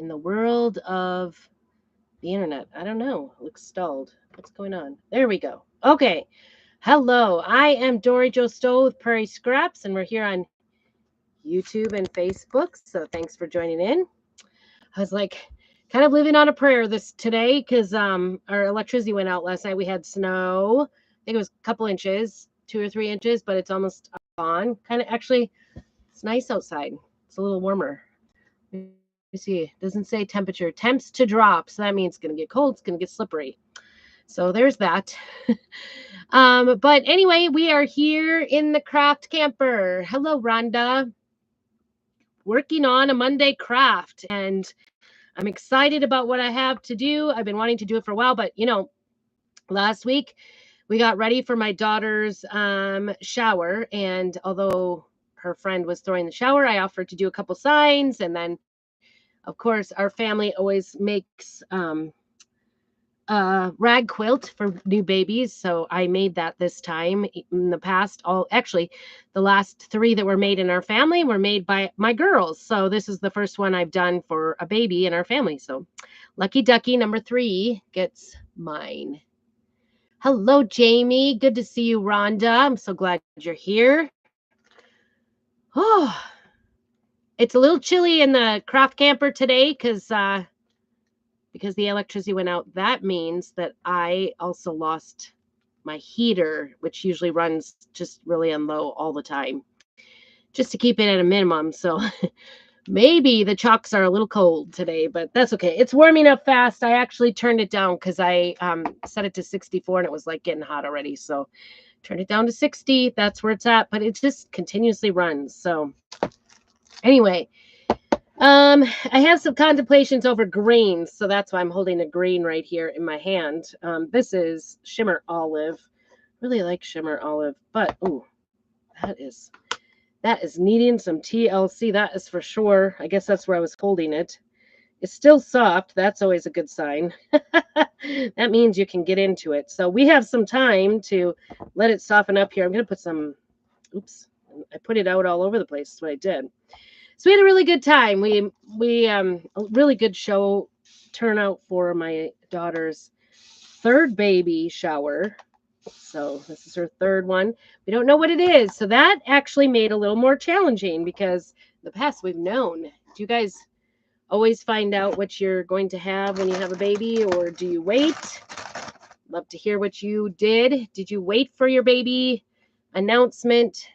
in the world of the internet. I don't know. It looks stalled. What's going on? There we go. Okay. Hello. I am Dory Joe Stowe with Prairie Scraps, and we're here on YouTube and Facebook. So thanks for joining in. I was like kind of living on a prayer this today because our electricity went out last night. We had snow. I think it was a couple inches, 2 or 3 inches, but it's almost gone. Kind of actually, it's nice outside. It's a little warmer. Let me see. It doesn't say temperature. Temps to drop. So that means it's going to get cold. It's going to get slippery. So there's that. But anyway, we are here in the craft camper. Hello, Rhonda. Working on a Monday craft. And I'm excited about what I have to do. I've been wanting to do it for a while, but last week we got ready for my daughter's shower. And although her friend was throwing the shower, I offered to do a couple signs. And then, of course, our family always makes rag quilt for new babies. So I made that this time. In the past, the last 3 that were made in our family were made by my girls. So this is the first one I've done for a baby in our family. So lucky ducky number 3 gets mine. Hello, Jamie. Good to see you, Rhonda. I'm so glad you're here. Oh, it's a little chilly in the craft camper today because the electricity went out. That means that I also lost my heater, which usually runs just really on low all the time, just to keep it at a minimum. So maybe the chalks are a little cold today, but that's okay. It's warming up fast. I actually turned it down because I set it to 64 and it was like getting hot already. So turned it down to 60. That's where it's at, but it just continuously runs. So anyway, I have some contemplations over greens, so that's why I'm holding a green right here in my hand. This is Shimmer Olive. Really like Shimmer Olive, but that is needing some TLC. That is for sure. I guess that's where I was holding it. It's still soft. That's always a good sign. That means you can get into it. So we have some time to let it soften up here. I'm going to put some, I put it out all over the place. That's what I did. So we had a really good time. We a really good show turnout for my daughter's 3rd baby shower. So this is her 3rd one. We don't know what it is. So that actually made it a little more challenging because in the past we've known. Do you guys always find out what you're going to have when you have a baby, or do you wait? Love to hear what you did. Did you wait for your baby announcement?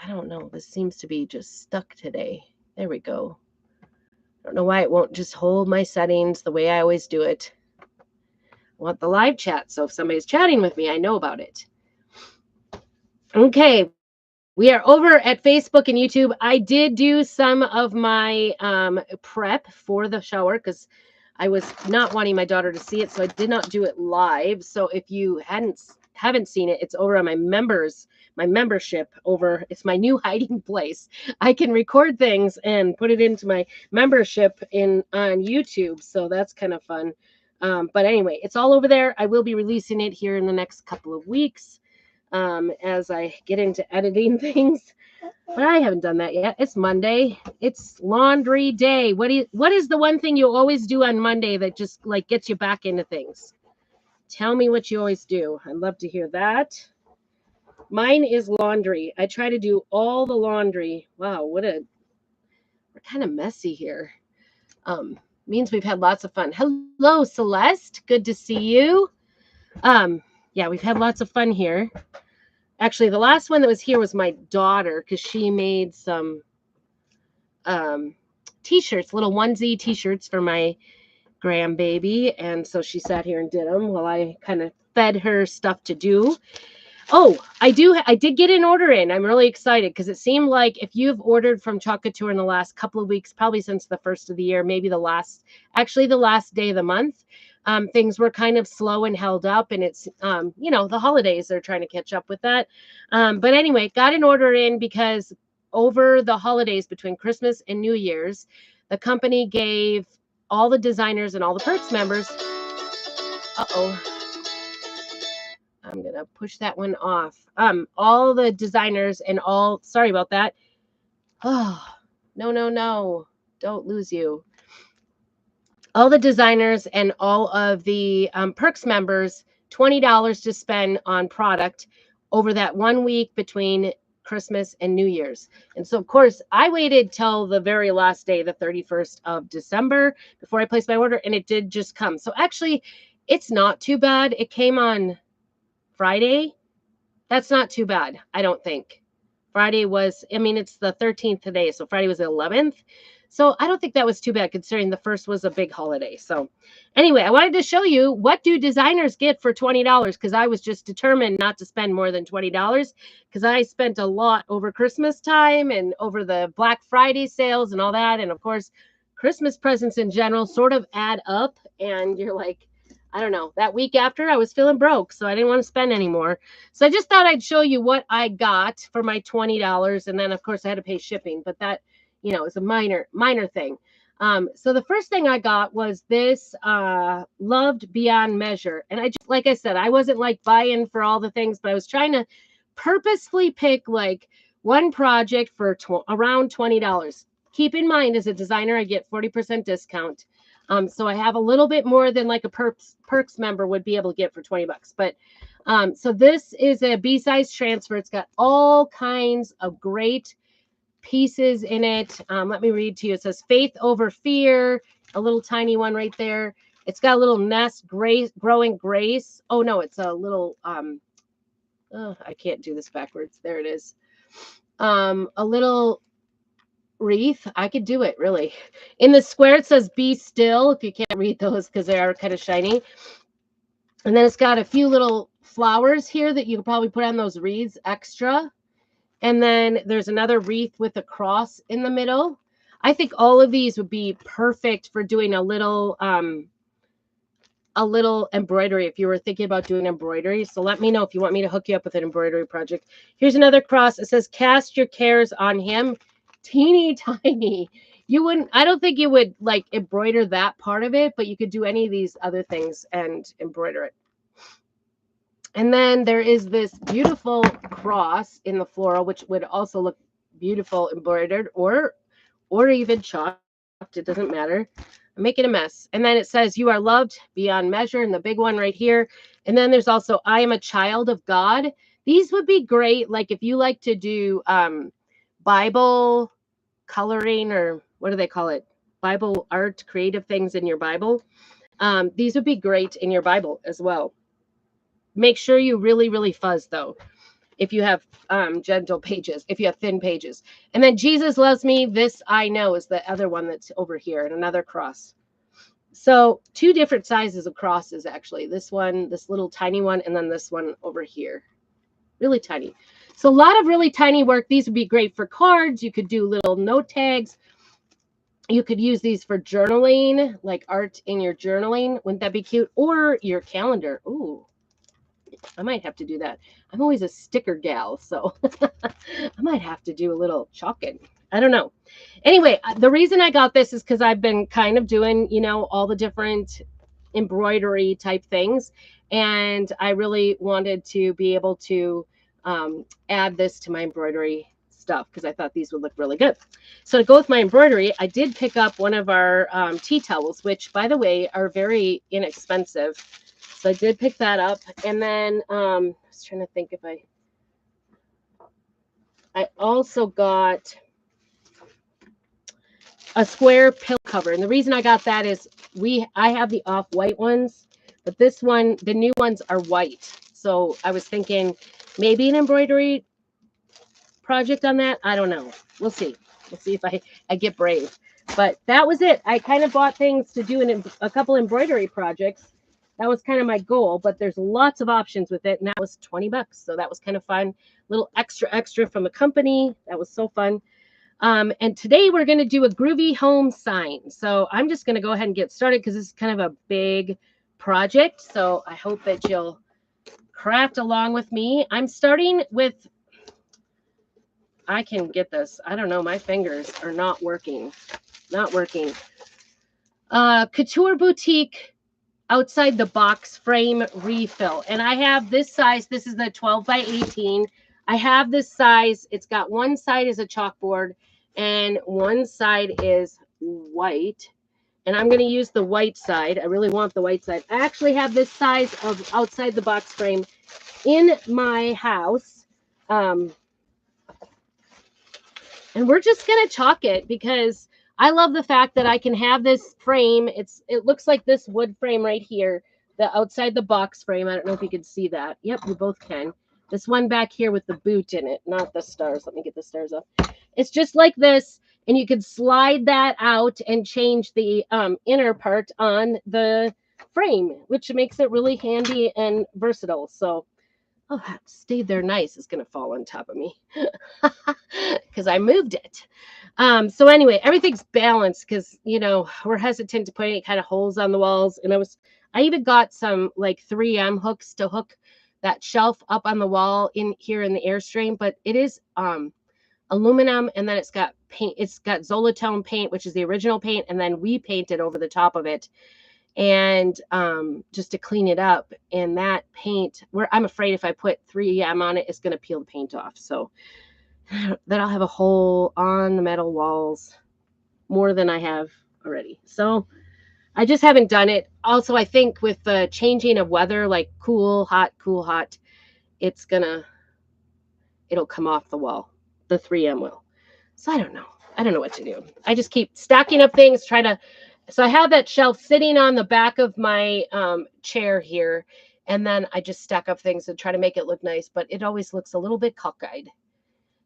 I don't know. This seems to be just stuck today. There we go. I don't know why it won't just hold my settings the way I always do it. I want the live chat, so if somebody's chatting with me, I know about it. Okay, we are over at Facebook and YouTube. I did do some of my prep for the shower because I was not wanting my daughter to see it, so I did not do it live. So if you haven't seen it, it's over on my membership over. It's my new hiding place. I can record things and put it into my membership on YouTube. So that's kind of fun. But anyway, it's all over there. I will be releasing it here in the next couple of weeks as I get into editing things. But I haven't done that yet. It's Monday. It's laundry day. What is the one thing you always do on Monday that just like gets you back into things? Tell me what you always do. I'd love to hear that. Mine is laundry. I try to do all the laundry. Wow, we're kind of messy here. Means we've had lots of fun. Hello, Celeste. Good to see you. Yeah, we've had lots of fun here. Actually, the last one that was here was my daughter because she made some t-shirts, little onesie t-shirts for my grandbaby. And so she sat here and did them while I kind of fed her stuff to do. Oh, I did get an order in. I'm really excited because it seemed like if you've ordered from Chocolate Tour in the last couple of weeks, probably since the first of the year, maybe the last day of the month, things were kind of slow and held up, and it's, the holidays, they're trying to catch up with that. But anyway, got an order in because over the holidays between Christmas and New Year's, the company gave all the designers and all the Perks members, I'm going to push that one off. All the designers and sorry about that. Oh, no. don't lose you. All the designers and all of the Perks members, $20 to spend on product over that 1 week between Christmas and New Year's. And so, of course, I waited till the very last day, the 31st of December, before I placed my order, and it did just come. So actually, it's not too bad. It came on Friday. That's not too bad, I don't think. Friday was, I mean, it's the 13th today, so Friday was the 11th. So I don't think that was too bad considering the first was a big holiday. So anyway, I wanted to show you what do designers get for $20 because I was just determined not to spend more than $20 because I spent a lot over Christmas time and over the Black Friday sales and all that. And of course, Christmas presents in general sort of add up and you're like, I don't know, that week after I was feeling broke, so I didn't want to spend anymore. So I just thought I'd show you what I got for my $20. And then of course I had to pay shipping, but that, you know, is a minor thing. So the first thing I got was this Loved Beyond Measure. And I just, like I said, I wasn't like buying for all the things, but I was trying to purposefully pick like one project for around $20. Keep in mind, as a designer, I get 40% discount. So I have a little bit more than like a Perks member would be able to get for 20 bucks. But so this is a B-size transfer. It's got all kinds of great pieces in it. Let me read to you. It says Faith Over Fear, a little tiny one right there. It's got a little nest, growing grace. Oh no, it's a little, oh, I can't do this backwards. There it is. A little wreath. I could do it really. In the square it says be still, if you can't read those because they are kind of shiny. And then it's got a few little flowers here that you could probably put on those wreaths extra. And then there's another wreath with a cross in the middle. I think all of these would be perfect for doing a little embroidery if you were thinking about doing embroidery. So let me know if you want me to hook you up with an embroidery project. Here's another cross. It says cast your cares on him. Teeny tiny. You wouldn't, I don't think you would like embroider that part of it, but you could do any of these other things and embroider it. And then there is this beautiful cross in the floral, which would also look beautiful embroidered or even chalked. It doesn't matter. I'm making a mess. And then it says you are loved beyond measure, and the big one right here. And then there's also I am a child of God. These would be great, like if you like to do Bible coloring, or what do they call it? Bible art, creative things in your Bible. These would be great in your Bible as well. Make sure you really fuzz though. If you have gentle pages, if you have thin pages. And then Jesus loves me, this I know is the other one that's over here, and another cross. So 2 different sizes of crosses actually. This one, this little tiny one, and then this one over here. Really tiny. So a lot of really tiny work. These would be great for cards. You could do little note tags. You could use these for journaling, like art in your journaling. Wouldn't that be cute? Or your calendar. Ooh, I might have to do that. I'm always a sticker gal, so I might have to do a little chalking. I don't know. Anyway, the reason I got this is because I've been kind of doing, you know, all the different embroidery type things. And I really wanted to be able to add this to my embroidery stuff because I thought these would look really good. So to go with my embroidery, I did pick up one of our tea towels, which by the way are very inexpensive. So I did pick that up. And then I was trying to think if I also got a square pillow cover. And the reason I got that is I have the off-white ones, but this one, the new ones are white. So I was thinking maybe an embroidery project on that. I don't know. We'll see. We'll see if I get brave. But that was it. I kind of bought things to do a couple embroidery projects. That was kind of my goal, but there's lots of options with it. And that was 20 bucks. So that was kind of fun. Little extra from the company. That was so fun. And today we're going to do a Groovy home sign. So I'm just going to go ahead and get started because this is kind of a big project. So I hope that you'll craft along with me. I'm starting with, I can get this. I don't know. My fingers are not working. Couture Boutique outside the box frame refill. And I have this size. This is the 12 by 18. I have this size. It's got one side is a chalkboard and one side is white. And I'm going to use the white side. I really want the white side. I actually have this size of outside the box frame in my house. And we're just going to chalk it because I love the fact that I can have this frame. It looks like this wood frame right here, the outside the box frame. I don't know if you can see that. Yep, you both can. This one back here with the boot in it, not the stars. Let me get the stars up. It's just like this, and you can slide that out and change the inner part on the frame, which makes it really handy and versatile. So, oh, that stayed there nice. It's going to fall on top of me because I moved it. So anyway, everything's balanced because, you know, we're hesitant to put any kind of holes on the walls. And I even got some like 3M hooks to hook that shelf up on the wall in here in the Airstream, but it is aluminum, and then it's got paint. It's got Zolatone paint, which is the original paint, and then we painted over the top of it, and just to clean it up. And that paint, I'm afraid if I put 3M on it, it's going to peel the paint off. So then I'll have a hole on the metal walls more than I have already. So I just haven't done it. Also, I think with the changing of weather, like cool, hot, it'll come off the wall. The 3M will. So I don't know. I don't know what to do. I just keep stacking up things, so I have that shelf sitting on the back of my chair here, and then I just stack up things and try to make it look nice, but it always looks a little bit cockeyed.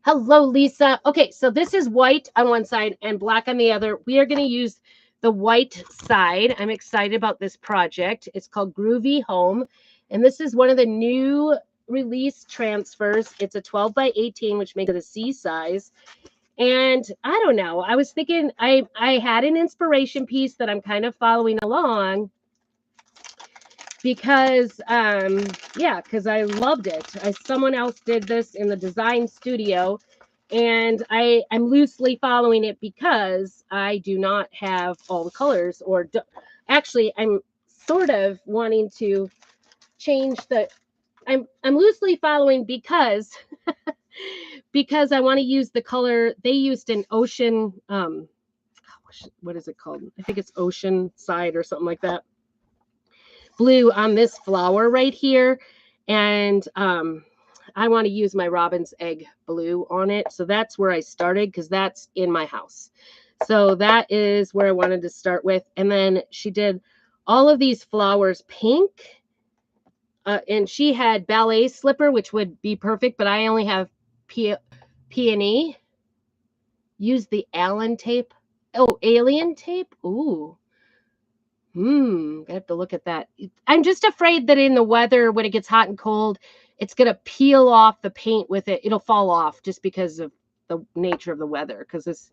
Hello, Lisa. Okay, so this is white on one side and black on the other. We are going to use the white side. I'm excited about this project. It's called Groovy Home, and this is one of the new release transfers. It's a 12 by 18, which makes it a C size. And I don't know. I was thinking I had an inspiration piece that I'm kind of following along because because I loved it. Someone else did this in the design studio, and I'm loosely following it because I do not have all the colors, actually I'm sort of wanting to change the. I'm loosely following because because I want to use the color they used in Ocean. What is it called? I think it's Ocean Side or something like that. Blue on this flower right here, and I want to use my robin's egg blue on it. So that's where I started because that's in my house. So that is where I wanted to start with. And then she did all of these flowers pink. And she had ballet slipper, which would be perfect, but I only have peony. Use the Allen tape. Oh, alien tape. Ooh. I have to look at that. I'm just afraid that in the weather, when it gets hot and cold, it's going to peel off the paint with it. It'll fall off just because of the nature of the weather. Because this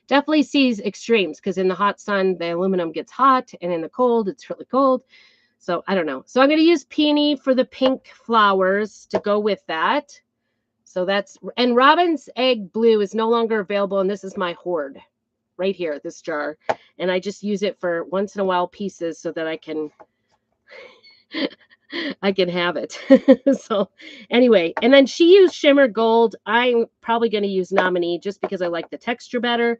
definitely sees extremes. Because in the hot sun, the aluminum gets hot, and in the cold, it's really cold. So I don't know. So I'm going to use peony for the pink flowers to go with that. So and Robin's Egg Blue is no longer available, and this is my hoard right here, this jar. And I just use it for once in a while pieces so that I can have it. So anyway, and then she used Shimmer Gold. I'm probably going to use Nominee just because I like the texture better.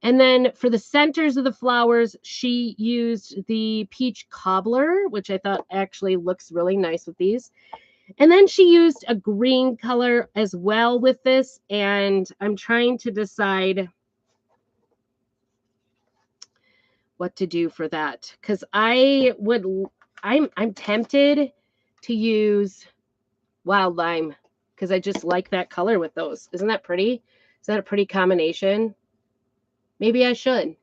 And then for the centers of the flowers, she used the Peach Cobbler, which I thought actually looks really nice with these. And then she used a green color as well with this. And I'm trying to decide what to do for that. Because I'm tempted to use Wild Lime because I just like that color with those. Isn't that pretty? Is that a pretty combination? Maybe I should.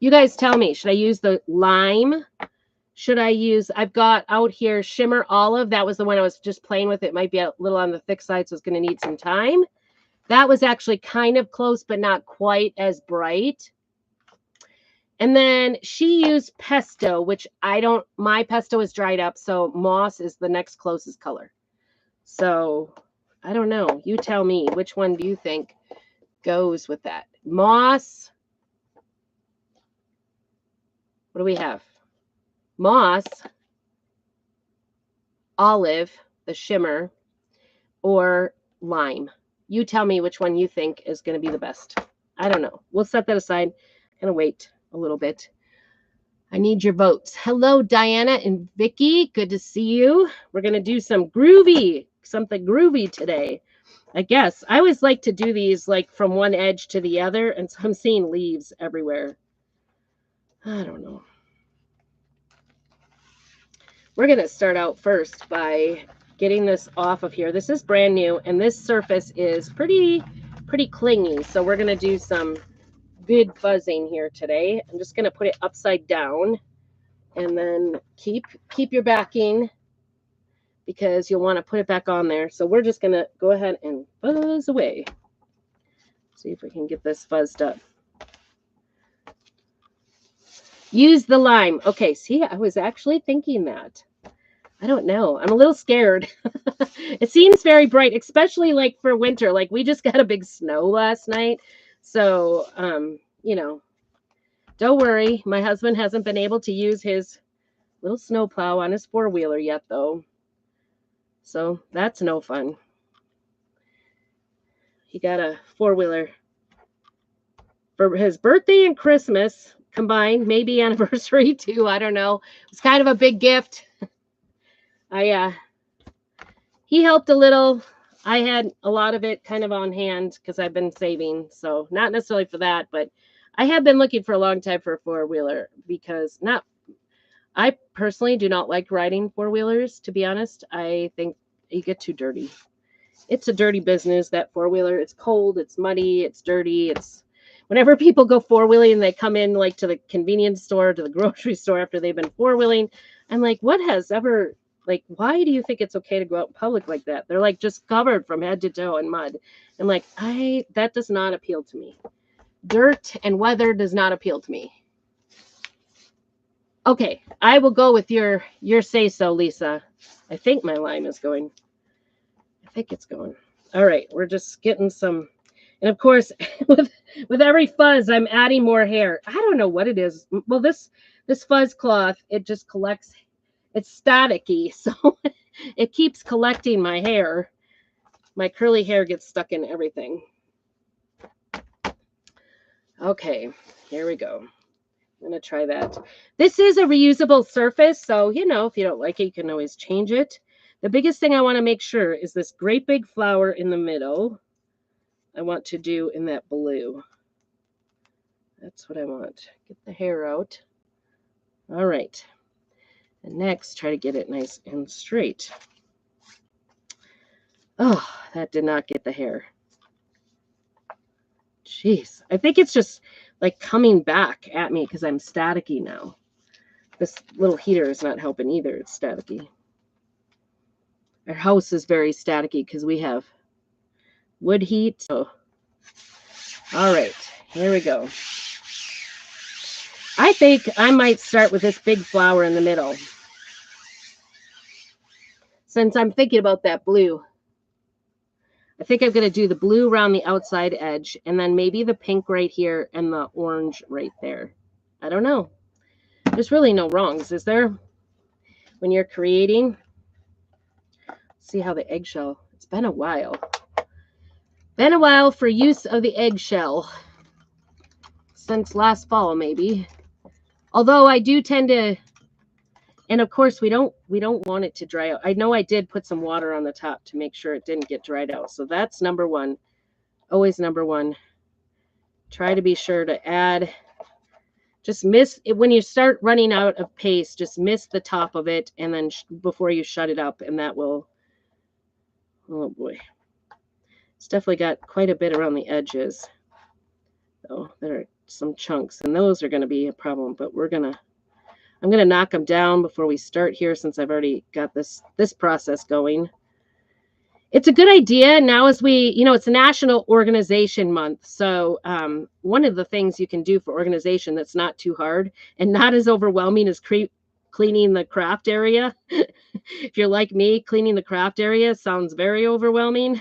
You guys tell me. Should I use the lime? I've got out here Shimmer Olive. That was the one I was just playing with. It might be a little on the thick side, so it's going to need some time. That was actually kind of close, but not quite as bright. And then she used Pesto, which my Pesto is dried up, so Moss is the next closest color. So I don't know. You tell me. Which one do you think goes with that? Moss. What do we have? Moss, Olive, the shimmer, or Lime. You tell me which one you think is going to be the best. I don't know. We'll set that aside. I'm going to wait a little bit. I need your votes. Hello, Diana and Vicky. Good to see you. We're going to do some groovy, something groovy today. I guess. I always like to do these like from one edge to the other, and so I'm seeing leaves everywhere. I don't know. We're going to start out first by getting this off of here. This is brand new, and this surface is pretty clingy. So we're going to do some good fuzzing here today. I'm just going to put it upside down, and then keep your backing because you'll want to put it back on there. So we're just going to go ahead and fuzz away. See if we can get this fuzzed up. Use the lime. Okay, see, I was actually thinking that. I don't know. I'm a little scared. It seems very bright, especially like for winter. Like we just got a big snow last night. So, you know, don't worry. My husband hasn't been able to use his little snowplow on his four-wheeler yet, though. So that's no fun. He got a four-wheeler for his birthday and Christmas combined, maybe anniversary too. I don't know. It's kind of a big gift. He helped a little. I had a lot of it kind of on hand because I've been saving. So not necessarily for that, but I have been looking for a long time for a four-wheeler because I personally do not like riding four-wheelers, to be honest. I think you get too dirty. It's a dirty business, that four-wheeler. It's cold, it's muddy, it's dirty. Whenever people go four-wheeling, they come in like to the convenience store, to the grocery store after they've been four-wheeling. I'm like, why do you think it's okay to go out in public like that? They're like just covered from head to toe in mud. And like, that does not appeal to me. Dirt and weather does not appeal to me. Okay, I will go with your say so, Lisa. I think my lime is going. I think it's going. All right, we're just getting some. And of course, with every fuzz, I'm adding more hair. I don't know what it is. Well, this fuzz cloth, it just collects. It's staticky, so it keeps collecting my hair. My curly hair gets stuck in everything. Okay, here we go. I'm going to try that. This is a reusable surface, so, if you don't like it, you can always change it. The biggest thing I want to make sure is this great big flower in the middle. I want to do in that blue. That's what I want. Get the hair out. All right. And next, try to get it nice and straight. Oh, that did not get the hair. Jeez. I think it's just like coming back at me because I'm staticky now. This little heater is not helping either. It's staticky. Our house is very staticky because we have wood heat. So, all right, here we go. I think I might start with this big flower in the middle, since I'm thinking about that blue. I think I'm going to do the blue around the outside edge, and then maybe the pink right here and the orange right there. I don't know. There's really no wrongs, is there? When you're creating. See how the eggshell. It's been a while. Been a while for use of the eggshell. Since last fall, maybe. Although I do tend to, and of course we don't want it to dry out. I know I did put some water on the top to make sure it didn't get dried out. So that's number one. Always number one. Try to be sure to add. Just miss it when you start running out of paste. Just miss the top of it, and then before you shut it up, and that will. Oh boy, it's definitely got quite a bit around the edges. Oh, there are some chunks, and those are going to be a problem. But I'm gonna knock them down before we start here, since I've already got this process going. It's a good idea now as we, it's a National Organization Month. So one of the things you can do for organization that's not too hard and not as overwhelming as cleaning the craft area. If you're like me, cleaning the craft area sounds very overwhelming.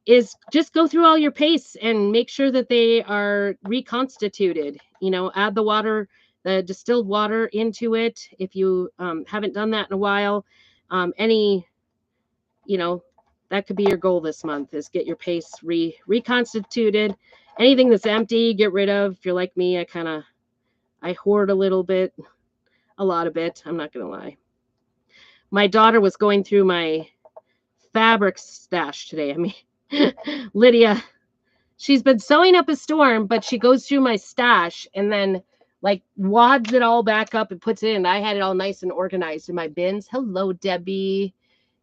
Is just go through all your pastes and make sure that they are reconstituted. Add the water, the distilled water into it. If you haven't done that in a while, that could be your goal this month, is get your pastes reconstituted Anything that's empty, get rid of. If you're like me, I hoard a little bit, a lot of it. I'm not going to lie. My daughter was going through my fabric stash today. I mean, Lydia, she's been sewing up a storm, but she goes through my stash and then like wads it all back up and puts it in. I had it all nice and organized in my bins. Hello, Debbie.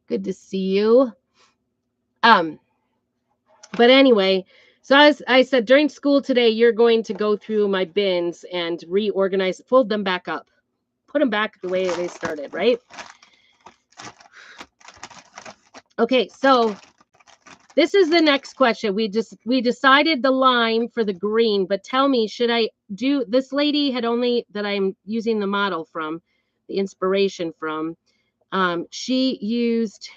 Good to see you. But anyway, so as I said, during school today, you're going to go through my bins and reorganize, fold them back up, put them back the way they started, right? Okay, so this is the next question. We decided the line for the green, but tell me, should I do, this lady had only, that I'm using the model from, the inspiration from, she used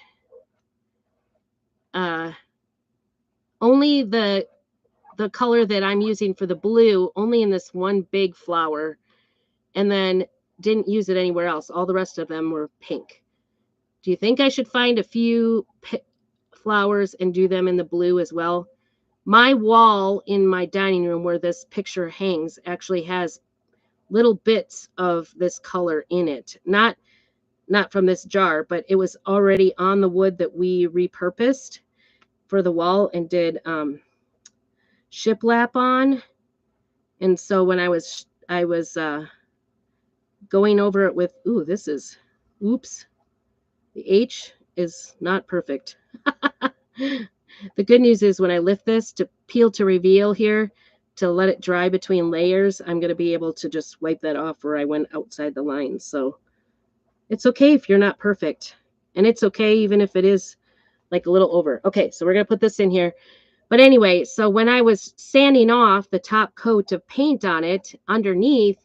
only the color that I'm using for the blue, only in this one big flower, and then didn't use it anywhere else. All the rest of them were pink. Do you think I should find a few flowers and do them in the blue as well? My wall in my dining room where this picture hangs actually has little bits of this color in it. Not from this jar, but it was already on the wood that we repurposed for the wall and did shiplap on. And so when I was going over it with, oops, the H is not perfect. The good news is when I lift this to peel to reveal here, to let it dry between layers, I'm going to be able to just wipe that off where I went outside the lines. So it's okay if you're not perfect. And it's okay even if it is like a little over. Okay, so we're going to put this in here. But anyway, so when I was sanding off the top coat of paint on it, underneath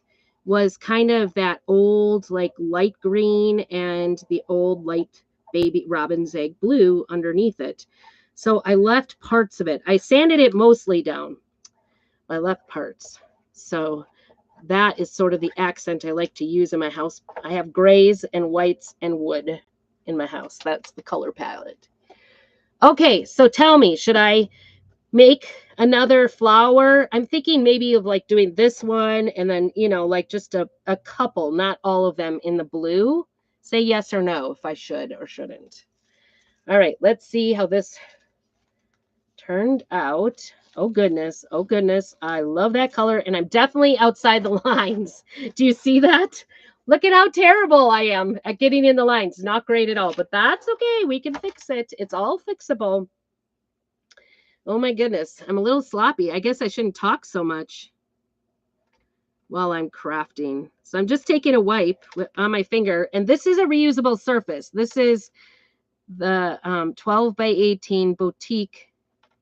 was kind of that old like light green and the old light baby robin's egg blue underneath it. So I left parts of it. I sanded it mostly down. I left parts. So that is sort of the accent I like to use in my house. I have grays and whites and wood in my house. That's the color palette. Okay, so tell me, should I make another flower? I'm thinking maybe of like doing this one and then, like just a couple, not all of them in the blue. Say yes or no if I should or shouldn't. All right, let's see how this turned out. Oh goodness, I love that color, and I'm definitely outside the lines. Do you see that? Look at how terrible I am at getting in the lines. Not great at all, but that's okay. We can fix it. It's all fixable. Oh my goodness, I'm a little sloppy. I guess I shouldn't talk so much while I'm crafting. So I'm just taking a wipe on my finger, and this is a reusable surface. This is the 12 by 18 boutique.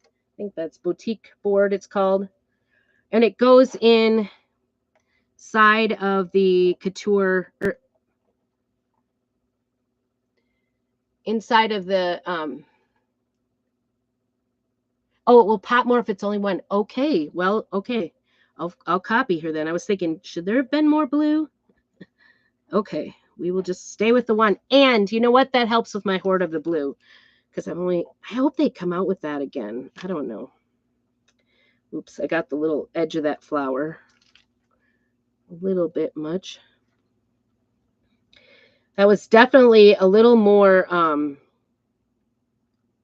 I think that's boutique board it's called. And it goes in side of the couture, or inside of the oh, it will pop more if it's only one. Okay, well, okay. I'll copy her then. I was thinking, should there have been more blue? Okay, we will just stay with the one. And you know what? That helps with my hoard of the blue. Because I hope they come out with that again. I don't know. Oops, I got the little edge of that flower. A little bit much. That was definitely a little more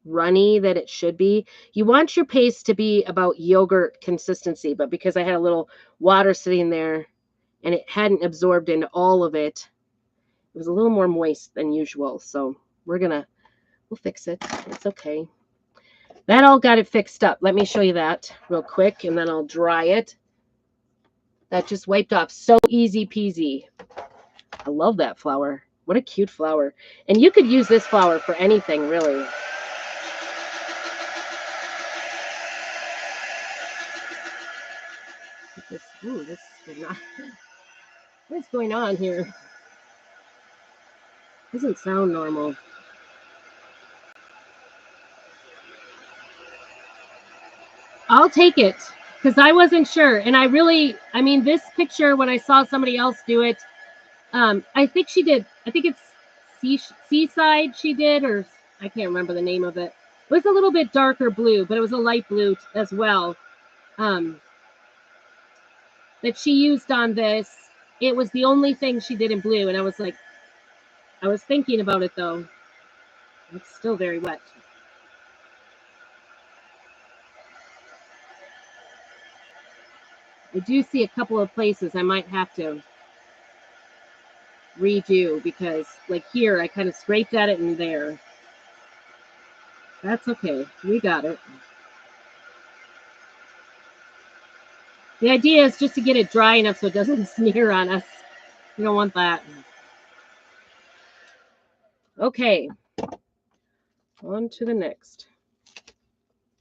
runny than it should be. You want your paste to be about yogurt consistency, but because I had a little water sitting there and it hadn't absorbed into all of it, it was a little more moist than usual. So we'll fix it. It's okay. That all got it fixed up. Let me show you that real quick, and then I'll dry it. That just wiped off. So easy peasy. I love that flower. What a cute flower. And you could use this flower for anything, really. This is not. What's going on here? Doesn't sound normal. I'll take it because I wasn't sure. And this picture, when I saw somebody else do it, I think it's Seaside she did, or I can't remember the name of it. It was a little bit darker blue, but it was a light blue as well. that she used on this. It was the only thing she did in blue, and I was like, I was thinking about it though. It's still very wet. I do see a couple of places I might have to redo because like here I kind of scraped at it and there. That's okay. We got it. The idea is just to get it dry enough so it doesn't smear on us. You don't want that. Okay. On to the next.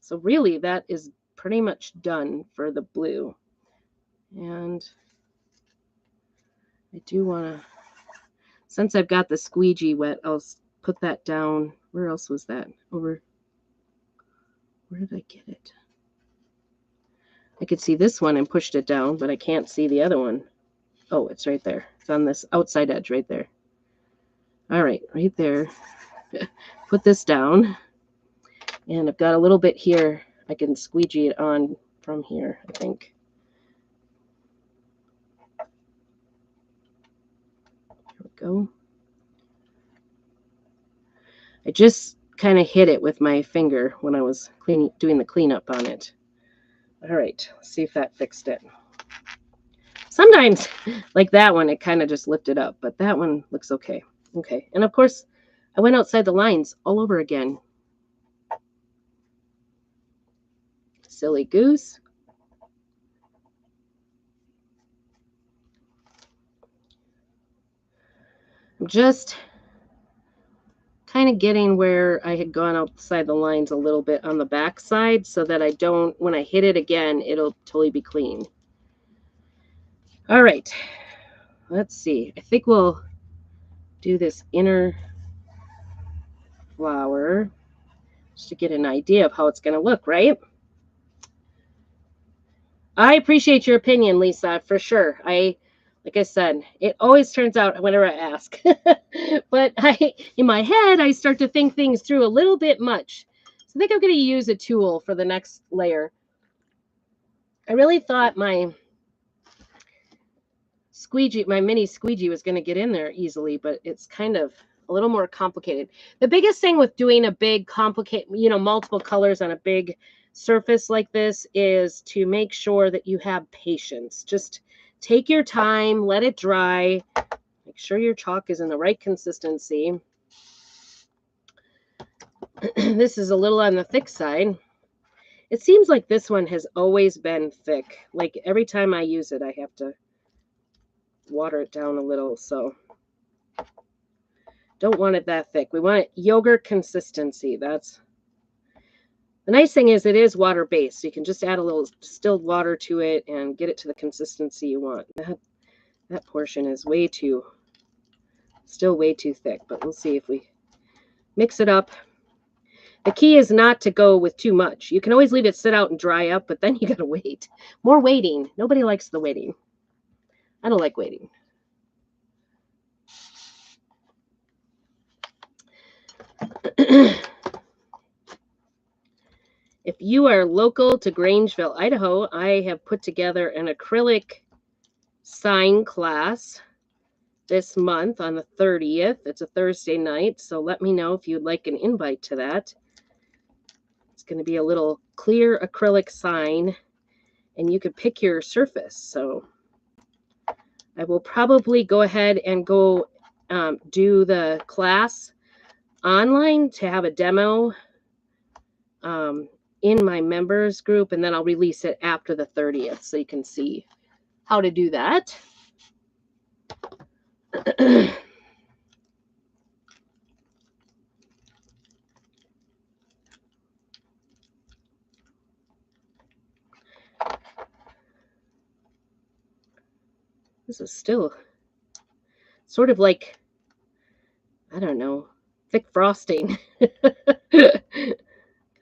So really that is pretty much done for the blue. And I do want to, since I've got the squeegee wet, I'll put that down. Where else was that? Over, where did I get it? I could see this one and pushed it down, but I can't see the other one. Oh, it's right there. It's on this outside edge right there. All right, right there. Put this down. And I've got a little bit here. I can squeegee it on from here, I think. There we go. I just kind of hit it with my finger when I was doing the cleanup on it. All right, let's see if that fixed it. Sometimes, like that one, it kind of just lifted up, but that one looks okay. Okay, and of course, I went outside the lines all over again. Silly goose. I'm just kind of getting where I had gone outside the lines a little bit on the back side so that I don't, when I hit it again, it'll totally be clean. All right, let's see. I think we'll do this inner flower just to get an idea of how it's going to look, right? I appreciate your opinion, Lisa, for sure. Like I said, it always turns out whenever I ask. But in my head, I start to think things through a little bit much. So I think I'm going to use a tool for the next layer. I really thought my mini squeegee was going to get in there easily, but it's kind of a little more complicated. The biggest thing with doing a big complicated, multiple colors on a big surface like this is to make sure that you have patience. Just take your time, let it dry, make sure your chalk is in the right consistency. This is a little on the thick side. It seems like this one has always been thick. Like every time I use it, I have to water it down a little, so don't want it that thick. We want it yogurt consistency. That's the nice thing is it is water based. So you can just add a little distilled water to it and get it to the consistency you want. That portion is still way too thick, but we'll see if we mix it up. The key is not to go with too much. You can always leave it sit out and dry up, but then you got to wait. More waiting. Nobody likes the waiting. I don't like waiting. If you are local to Grangeville, Idaho, I have put together an acrylic sign class this month on the 30th. It's a Thursday night, so let me know if you'd like an invite to that. It's going to be a little clear acrylic sign, and you could pick your surface. So I will probably go ahead and go do the class online to have a demo in my members group, and then I'll release it after the 30th so you can see how to do that. This is still sort of like, I don't know, thick frosting.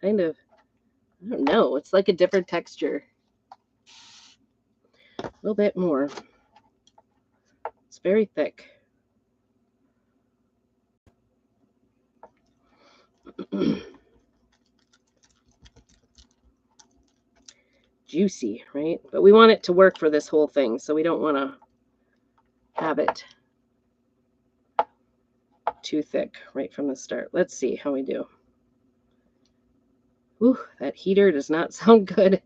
Kind of, I don't know. It's like a different texture. A little bit more. It's very thick. juicy, right? But we want it to work for this whole thing, so we don't want to have it too thick right from the start. Let's see how we do. Ooh, that heater does not sound good.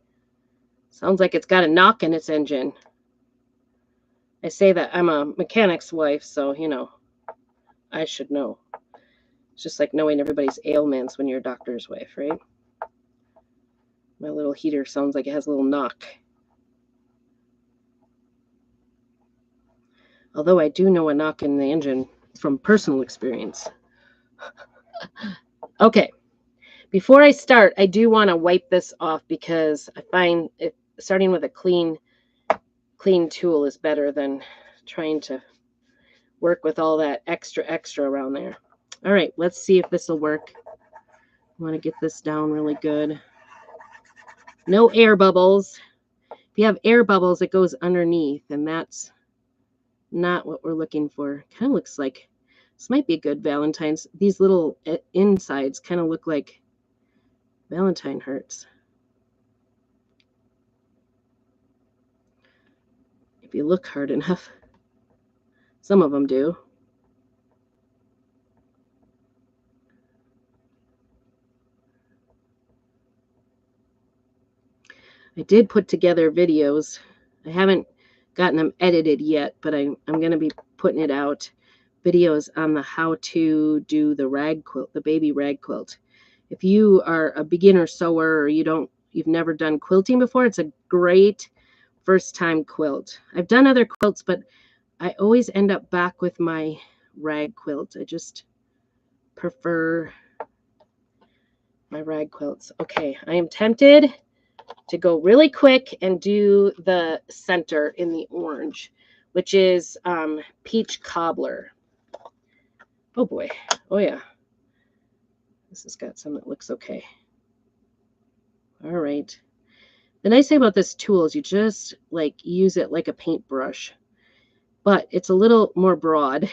Sounds like it's got a knock in its engine. I say that I'm a mechanic's wife, so, you know, I should know. It's just like knowing everybody's ailments when you're a doctor's wife, right? My little heater sounds like it has a little knock. Although I do know a knock in the engine from personal experience. Okay. Before I start, I do want to wipe this off because I find it starting with a clean tool is better than trying to work with all that extra around there. All right, let's see if this will work. I want to get this down really good. No air bubbles. If you have air bubbles, it goes underneath, and that's not what we're looking for. Kind of looks like this might be a good Valentine's. These little insides kind of look like Valentine hearts. If you look hard enough. Some of them do. I did put together videos. I haven't gotten them edited yet, but I'm going to be putting it out. Videos on the how to do the rag quilt, the baby rag quilt. If you are a beginner sewer or you've never done quilting before, it's a great first time quilt. I've done other quilts, but I always end up back with my rag quilt. I just prefer my rag quilts. Okay, I am tempted to go really quick and do the center in the orange, which is peach cobbler. Oh boy. Oh yeah. This has got some that looks okay. All right. The nice thing about this tool is you just like use it like a paintbrush, but it's a little more broad.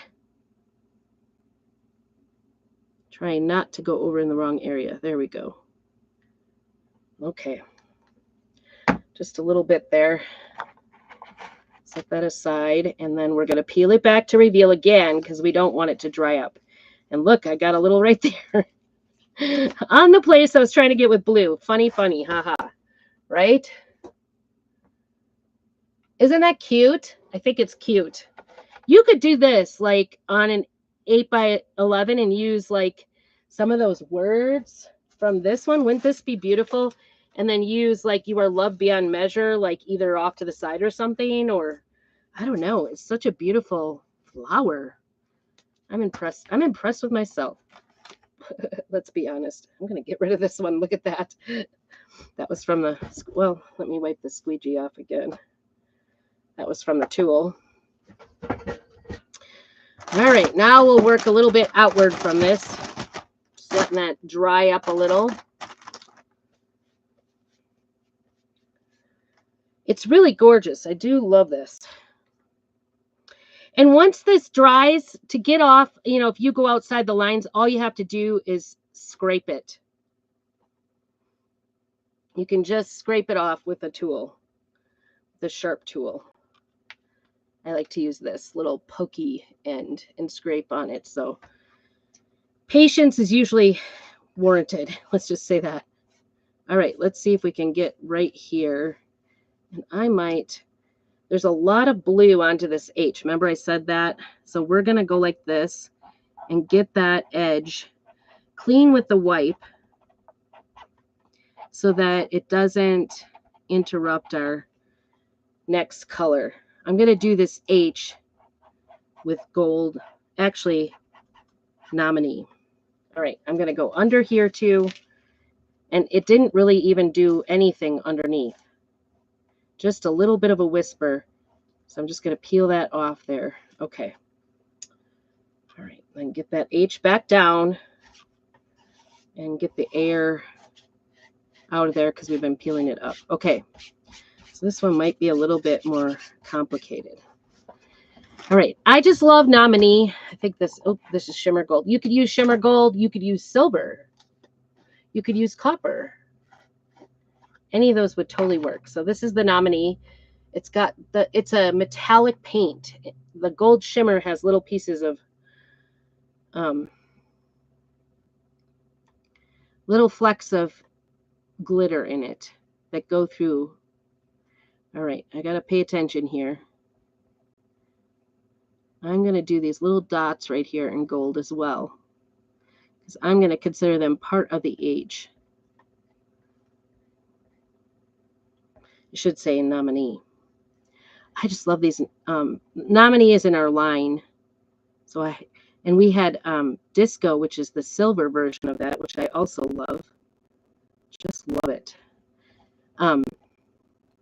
Trying not to go over in the wrong area. There we go. Okay. Just a little bit there. Set that aside, and then we're going to peel it back to reveal again because we don't want it to dry up. And look, I got a little right there on the place I was trying to get with blue. Funny, haha. Right? Isn't that cute? I think it's cute. You could do this like on an 8x11 and use like some of those words from this one. Wouldn't this be beautiful? And then use like you are loved beyond measure, like either off to the side or something, or I don't know. It's such a beautiful flower. I'm impressed. I'm impressed with myself. Let's be honest. I'm going to get rid of this one. Look at that. That was from the, well, let me wipe the squeegee off again. That was from the tool. All right, now we'll work a little bit outward from this. Just letting that dry up a little. It's really gorgeous. I do love this. And once this dries, to get off, you know, if you go outside the lines, all you have to do is scrape it. You can just scrape it off with a tool, the sharp tool. I like to use this little pokey end and scrape on it. So patience is usually warranted. Let's just say that. All right, let's see if we can get right here. And I might, there's a lot of blue onto this H. Remember I said that? So we're going to go like this and get that edge clean with the wipe so that it doesn't interrupt our next color. I'm going to do this H with gold, actually nominee. All right, I'm going to go under here too. And it didn't really even do anything underneath. Just a little bit of a whisper. So I'm just going to peel that off there. Okay. All right, then get that H back down and get the air out of there because we've been peeling it up. Okay, so this one might be a little bit more complicated. All right, I just love nominee. I think this, oh, this is shimmer gold. You could use shimmer gold. You could use silver. You could use copper. Any of those would totally work. So this is the nominee. It's a metallic paint. The gold shimmer has little pieces of little flecks of glitter in it that go through. All right, I got to pay attention here. I'm going to do these little dots right here in gold as well, because I'm going to consider them part of the age. I should say nominee. I just love these. Nominee is in our line. And we had Disco, which is the silver version of that, which I also love. Just love it.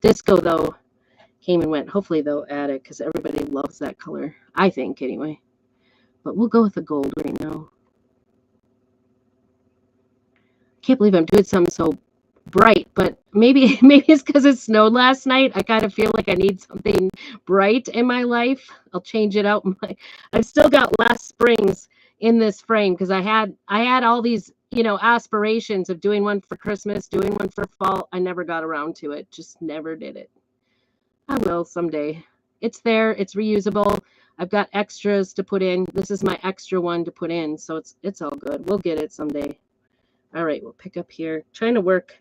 Disco, though, came and went. Hopefully they'll add it because everybody loves that color. I think, anyway. But we'll go with the gold right now. Can't believe I'm doing something so bright, but maybe it's because it snowed last night. I kind of feel like I need something bright in my life. I'll change it out. I've still got last springs in this frame because I had all these, aspirations of doing one for Christmas, doing one for fall. I never got around to it. Just never did it. I will someday. It's there. It's reusable. I've got extras to put in. This is my extra one to put in, so it's all good. We'll get it someday. All right, we'll pick up here. Trying to work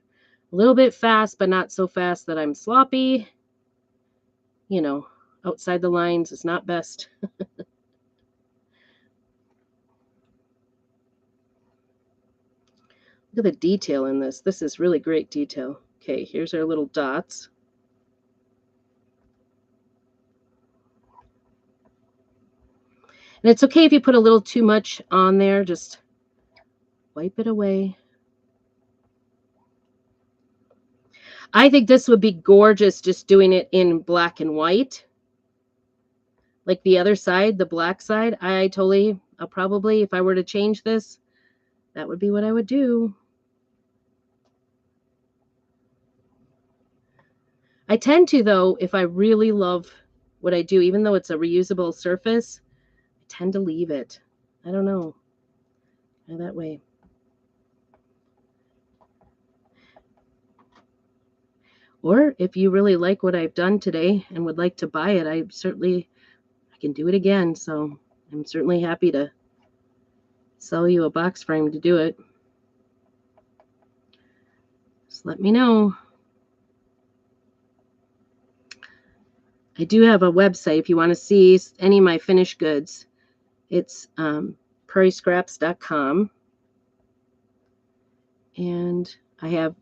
a little bit fast, but not so fast that I'm sloppy. Outside the lines is not best. Look at the detail in this. This is really great detail. Okay, here's our little dots. And it's okay if you put a little too much on there. Just wipe it away. I think this would be gorgeous just doing it in black and white. Like the other side, the black side. I'll probably, if I were to change this, that would be what I would do. I tend to, though, if I really love what I do, even though it's a reusable surface, I tend to leave it. I don't know. That way. Or if you really like what I've done today and would like to buy it, I can do it again. So I'm certainly happy to sell you a box frame to do it. Just let me know. I do have a website if you want to see any of my finished goods. It's prairiescraps.com. And I have,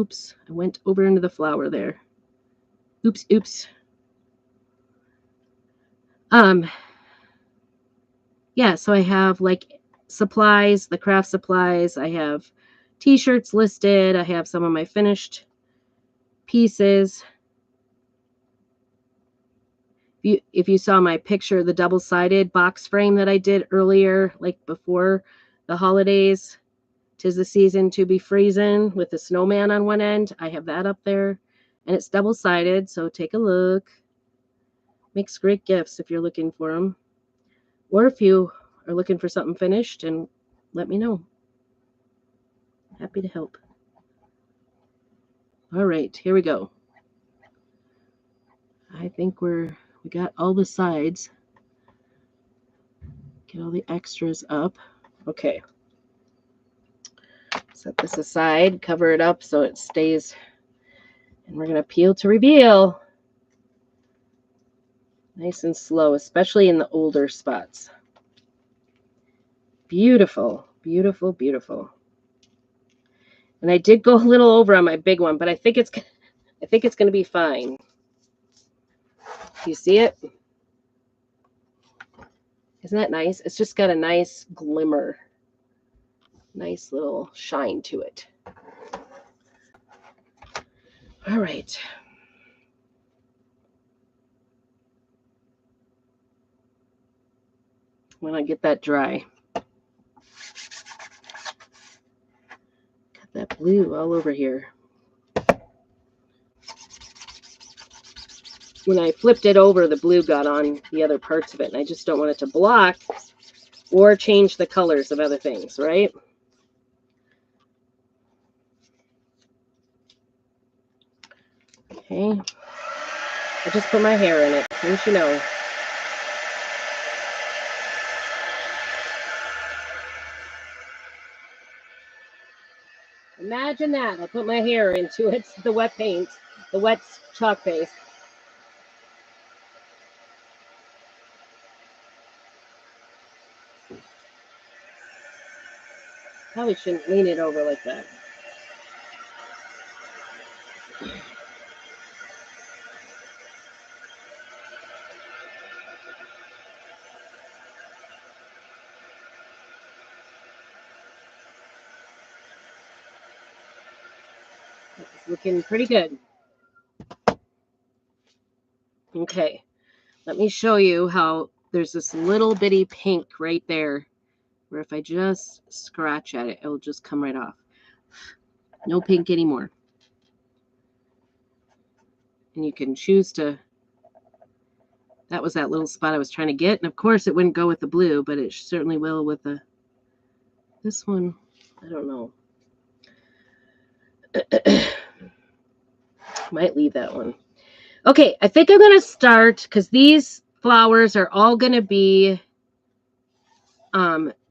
oops, I went over into the flower there. Oops. Yeah, so I have like supplies, the craft supplies. I have t-shirts listed. I have some of my finished pieces. If you saw my picture, the double-sided box frame that I did earlier, like before the holidays, 'tis the season to be freezing with the snowman on one end. I have that up there, and it's double-sided, so take a look. Makes great gifts if you're looking for them. Or if you are looking for something finished, and let me know. Happy to help. All right, here we go. I think we got all the sides. Get all the extras up. Okay. Set this aside, cover it up so it stays. And we're going to peel to reveal. Nice and slow, especially in the older spots. Beautiful, beautiful, beautiful. And I did go a little over on my big one, but I think it's going to be fine. You see it? Isn't that nice? It's just got a nice glimmer. Nice little shine to it. All right. When I get that dry. Got that blue all over here. When I flipped it over, the blue got on the other parts of it, and I just don't want it to block or change the colors of other things, right? Okay. I just put my hair in it, don't you know? Imagine that. I put my hair into it, the wet paint, the wet chalk paste. Probably shouldn't lean it over like that. It's looking pretty good. Okay, let me show you how there's this little bitty pink right there, where if I just scratch at it, it'll just come right off. No pink anymore. And you can choose to, that was that little spot I was trying to get. And of course it wouldn't go with the blue, but it certainly will with the, this one, I don't know. Might leave that one. Okay, I think I'm going to start, because these flowers are all going to be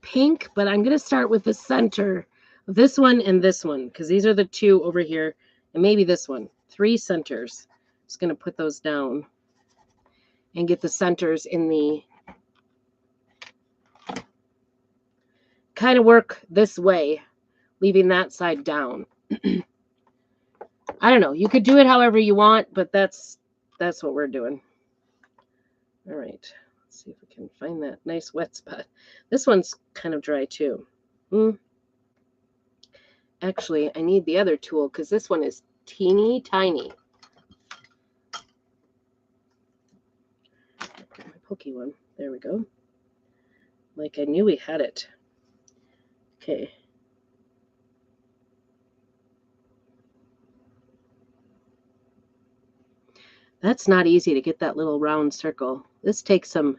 pink, but I'm going to start with the center of this one and this one, because these are the two over here, and maybe this one. 3 centers. Just going to put those down and get the centers in the, kind of work this way, leaving that side down. I don't know. You could do it however you want, but that's what we're doing. All right. Let's see if we can find that nice wet spot. This one's kind of dry too. Actually, I need the other tool because this one is teeny tiny. My pokey one. There we go. Like I knew we had it. Okay. That's not easy to get that little round circle. This takes some,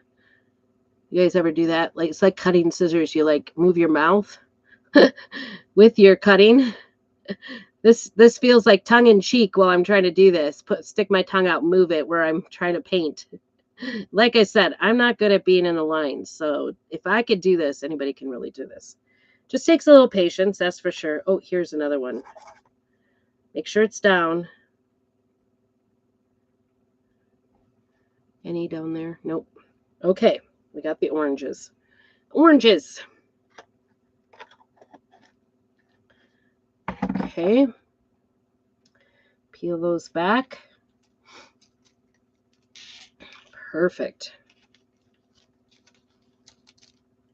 you guys ever do that? Like, it's like cutting scissors. You like move your mouth with your cutting. This feels like tongue in cheek while I'm trying to do this. Stick my tongue out, move it where I'm trying to paint. Like I said, I'm not good at being in the lines. So if I could do this, anybody can really do this. Just takes a little patience, that's for sure. Oh, here's another one. Make sure it's down. Any down there? Nope. Okay, we got the oranges. Oranges. Okay. Peel those back. Perfect.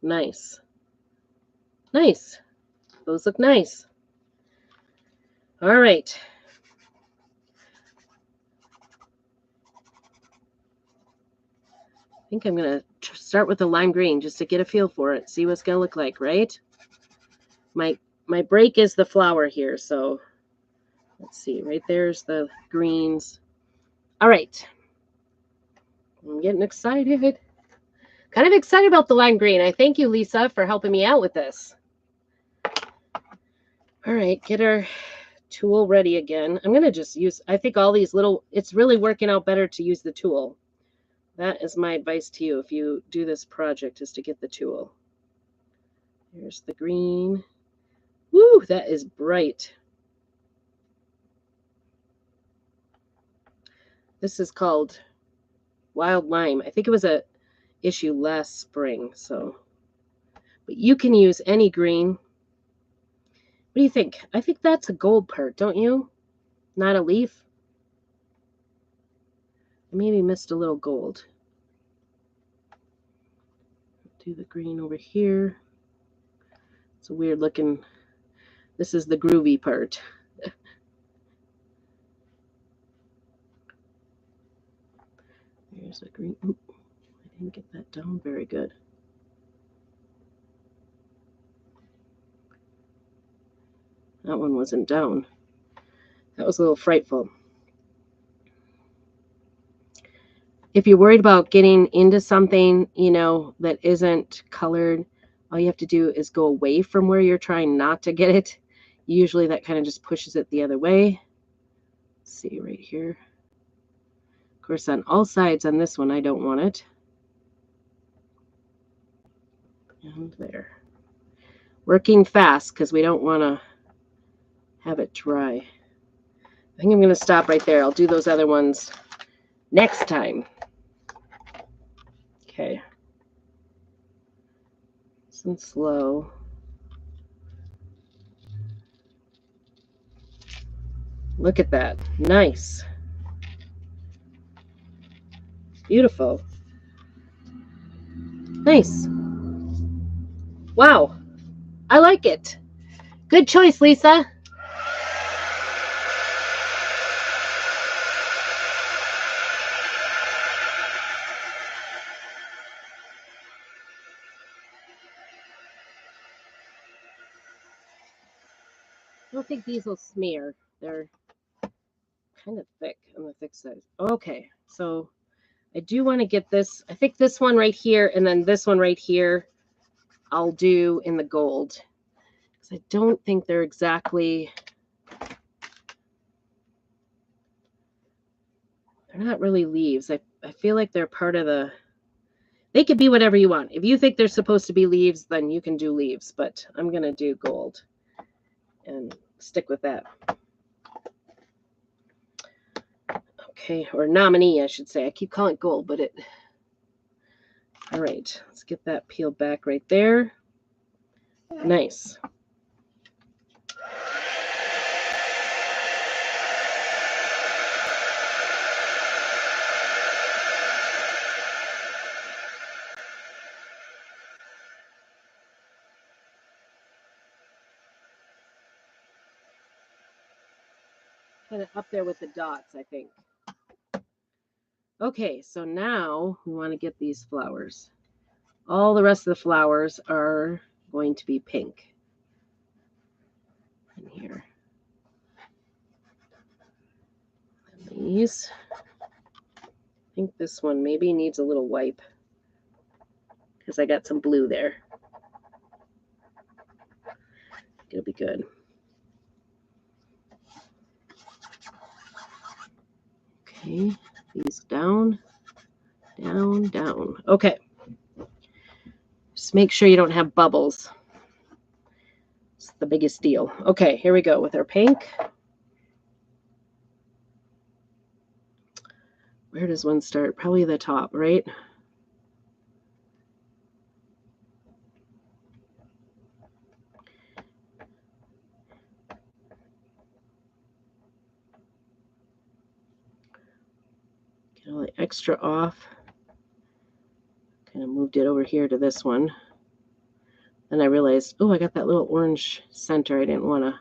Nice. Nice. Those look nice. All right. I think I'm going to start with the lime green just to get a feel for it. See what it's going to look like, right? My break is the flower here, so let's see. Right there's the greens. All right. I'm getting excited. Kind of excited about the lime green. I thank you, Lisa, for helping me out with this. All right, get our tool ready again. I'm going to just use, I think all these little, it's really working out better to use the tool. That is my advice to you if you do this project, is to get the tool. Here's the green. Woo, that is bright. This is called Wild Lime. I think it was a issue last spring, so. But you can use any green. What do you think? I think that's a gold part, don't you? Not a leaf? I maybe missed a little gold. Do the green over here. It's a weird looking, this is the groovy part. There's a green, oop, I didn't get that down very good. That one wasn't down. That was a little frightful. If you're worried about getting into something, you know, that isn't colored, all you have to do is go away from where you're trying not to get it. Usually that kind of just pushes it the other way. Let's see right here. course, on all sides on this one, I don't want it. And there. Working fast because we don't want to have it dry. I think I'm going to stop right there. I'll do those other ones next time. Okay. Nice and slow. Look at that. Nice. Beautiful. Nice. Wow. I like it. Good choice, Lisa. I don't think these will smear. They're kind of thick on the thick side. Okay, so I do want to get this. I think this one right here and then this one right here I'll do in the gold. Because I don't think they're exactly... They're not really leaves. I feel like they're part of the... They could be whatever you want. If you think they're supposed to be leaves, then you can do leaves. But I'm going to do gold and stick with that. Okay, or nominee, I should say. I keep calling it gold, but it... All right, let's get that peeled back right there. Nice. Kind of up there with the dots, I think. Okay, so now we want to get these flowers. All the rest of the flowers are going to be pink in here. And these, I think this one maybe needs a little wipe because I got some blue there. It'll be good. Okay, these down, down, down. Okay. Just make sure you don't have bubbles. It's the biggest deal. Okay, here we go with our pink. Where does one start? Probably the top, right? Get all the extra off. Kind of moved it over here to this one. Then I realized, oh, I got that little orange center. I didn't want to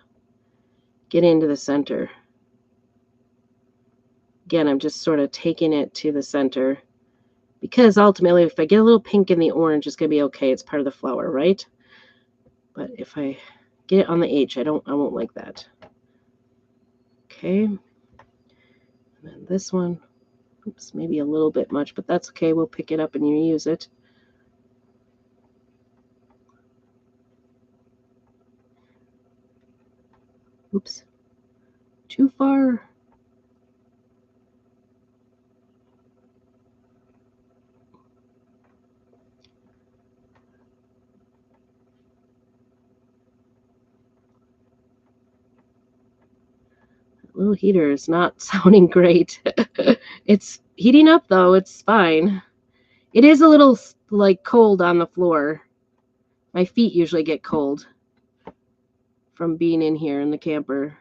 get into the center. Again, I'm just sort of taking it to the center because ultimately, if I get a little pink in the orange, it's going to be okay. It's part of the flower, right? But if I get it on the H, I won't like that. Okay. And then this one, oops, maybe a little bit much, but that's okay. We'll pick it up and reuse it. Oops. Too far. Little heater is not sounding great. It's heating up though. It's fine. It is a little like cold on the floor. My feet usually get cold from being in here in the camper.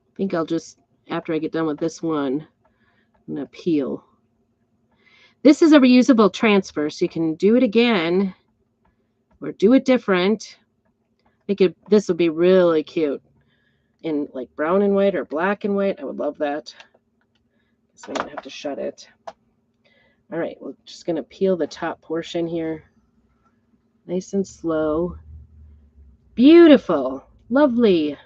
I think I'll just, after I get done with this one, I'm going to peel. This is a reusable transfer, so you can do it again or do it different. I think this would be really cute in like brown and white or black and white. I would love that. So I'm going to have to shut it. All right, we're just going to peel the top portion here. Nice and slow. Beautiful. Lovely.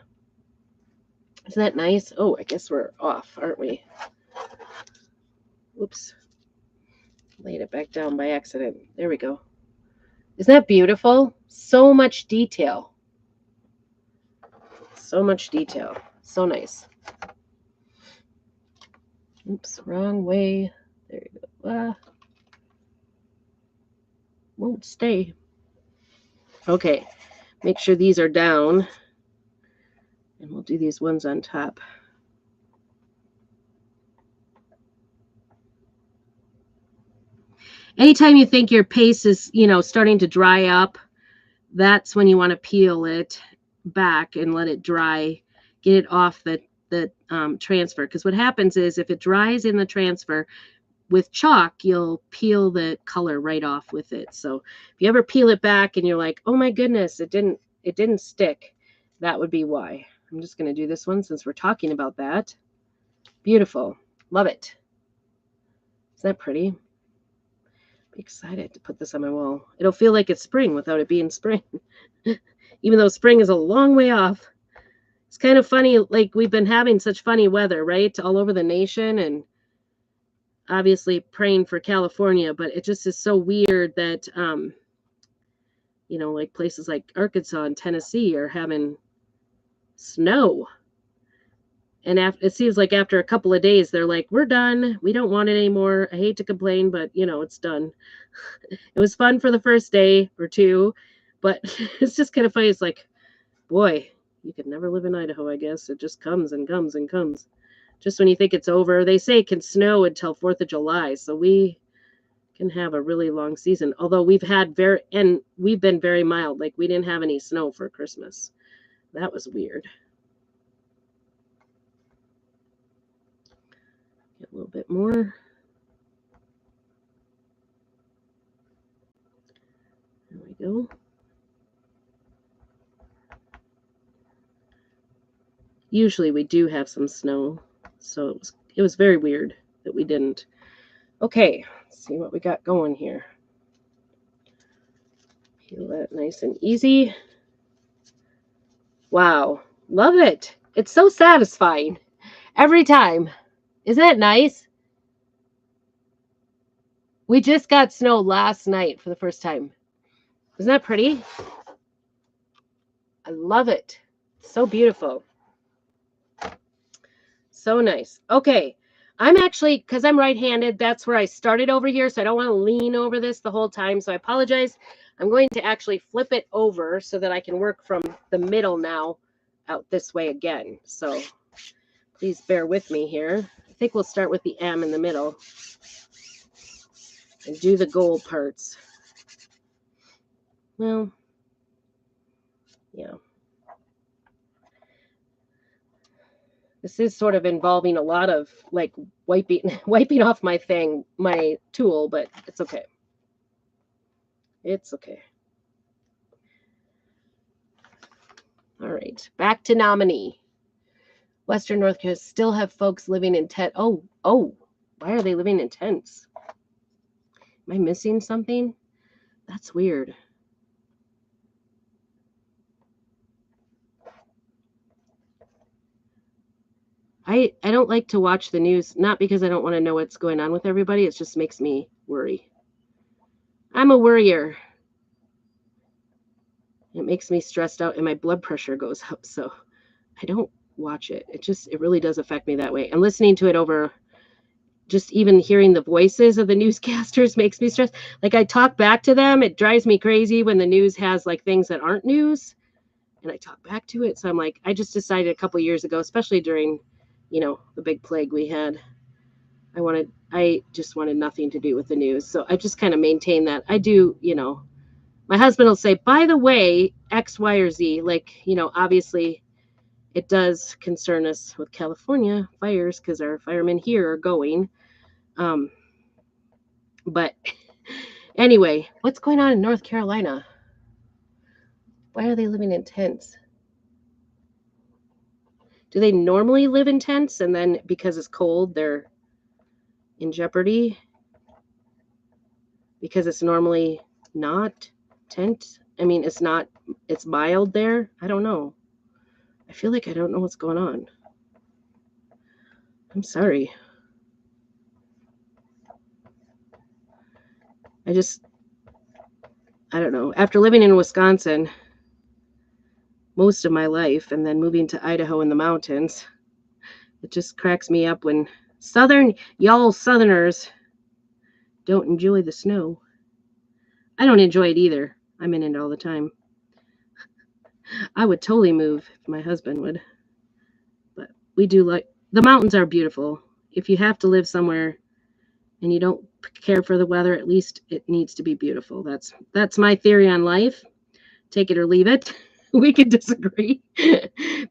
Isn't that nice? Oh, I guess we're off, aren't we? Oops. Laid it back down by accident. There we go. Isn't that beautiful? So much detail. So much detail. So nice. Oops, wrong way. There you go. Won't stay. Okay, make sure these are down. And we'll do these ones on top. Anytime you think your paste is, starting to dry up, that's when you want to peel it back and let it dry, get it off the transfer. Because what happens is if it dries in the transfer with chalk, you'll peel the color right off with it. So if you ever peel it back and you're like, oh my goodness, it didn't stick, that would be why. I'm just going to do this one since we're talking about that. Beautiful. Love it. Isn't that pretty? Excited to put this on my wall. It'll feel like it's spring without it being spring. Even though spring is a long way off. It's kind of funny, like we've been having such funny weather, right? All over the nation, and obviously praying for California, but it just is so weird that like places like Arkansas and Tennessee are having snow. And it seems like after a couple of days, they're like, we're done. We don't want it anymore. I hate to complain, but, it's done. It was fun for the first day or two, but it's just kind of funny. It's like, boy, you could never live in Idaho, I guess. It just comes and comes and comes. Just when you think it's over. They say it can snow until 4th of July, so we can have a really long season. Although we've been very mild. Like, we didn't have any snow for Christmas. That was weird. Get a little bit more. There we go. Usually we do have some snow, so it was very weird that we didn't. Okay, let's see what we got going here. Peel that nice and easy. Wow, love it. It's so satisfying every time. Isn't that nice? We just got snow last night for the first time. Isn't that pretty? I love it. So beautiful. So nice. Okay. I'm actually, because I'm right-handed, that's where I started over here, so I don't want to lean over this the whole time, so I apologize. I'm going to actually flip it over so that I can work from the middle now out this way again. So please bear with me here. I think we'll start with the M in the middle and do the gold parts. Well, yeah. This is sort of involving a lot of like wiping off my tool, but it's okay. It's okay. All right, back to nominee. Western North Carolina still have folks living in tents. Oh, why are they living in tents? Am I missing something? That's weird. I don't like to watch the news, not because I don't want to know what's going on with everybody. It just makes me worry. I'm a worrier. It makes me stressed out and my blood pressure goes up. So I don't watch it. It really does affect me that way. And listening to it over, just even hearing the voices of the newscasters makes me stressed. Like I talk back to them. It drives me crazy when the news has like things that aren't news. And I talk back to it. So I'm like, I just decided a couple years ago, especially during, the big plague we had, I just wanted nothing to do with the news. So I just kind of maintain that. I do, my husband will say, by the way, X, Y, or Z, like, obviously it does concern us with California fires because our firemen here are going. But anyway, what's going on in North Carolina? Why are they living in tents? Do they normally live in tents and then because it's cold, they're in jeopardy? Because it's normally not tent? I mean, it's mild there? I don't know. I feel like I don't know what's going on. I'm sorry. I don't know. After living in Wisconsin most of my life and then moving to Idaho in the mountains, it just cracks me up when y'all Southerners don't enjoy the snow. I don't enjoy it either. I'm in it all the time. I would totally move if my husband would. But we do like the mountains are beautiful. If you have to live somewhere and you don't care for the weather, at least it needs to be beautiful. That's my theory on life. Take it or leave it. We could disagree.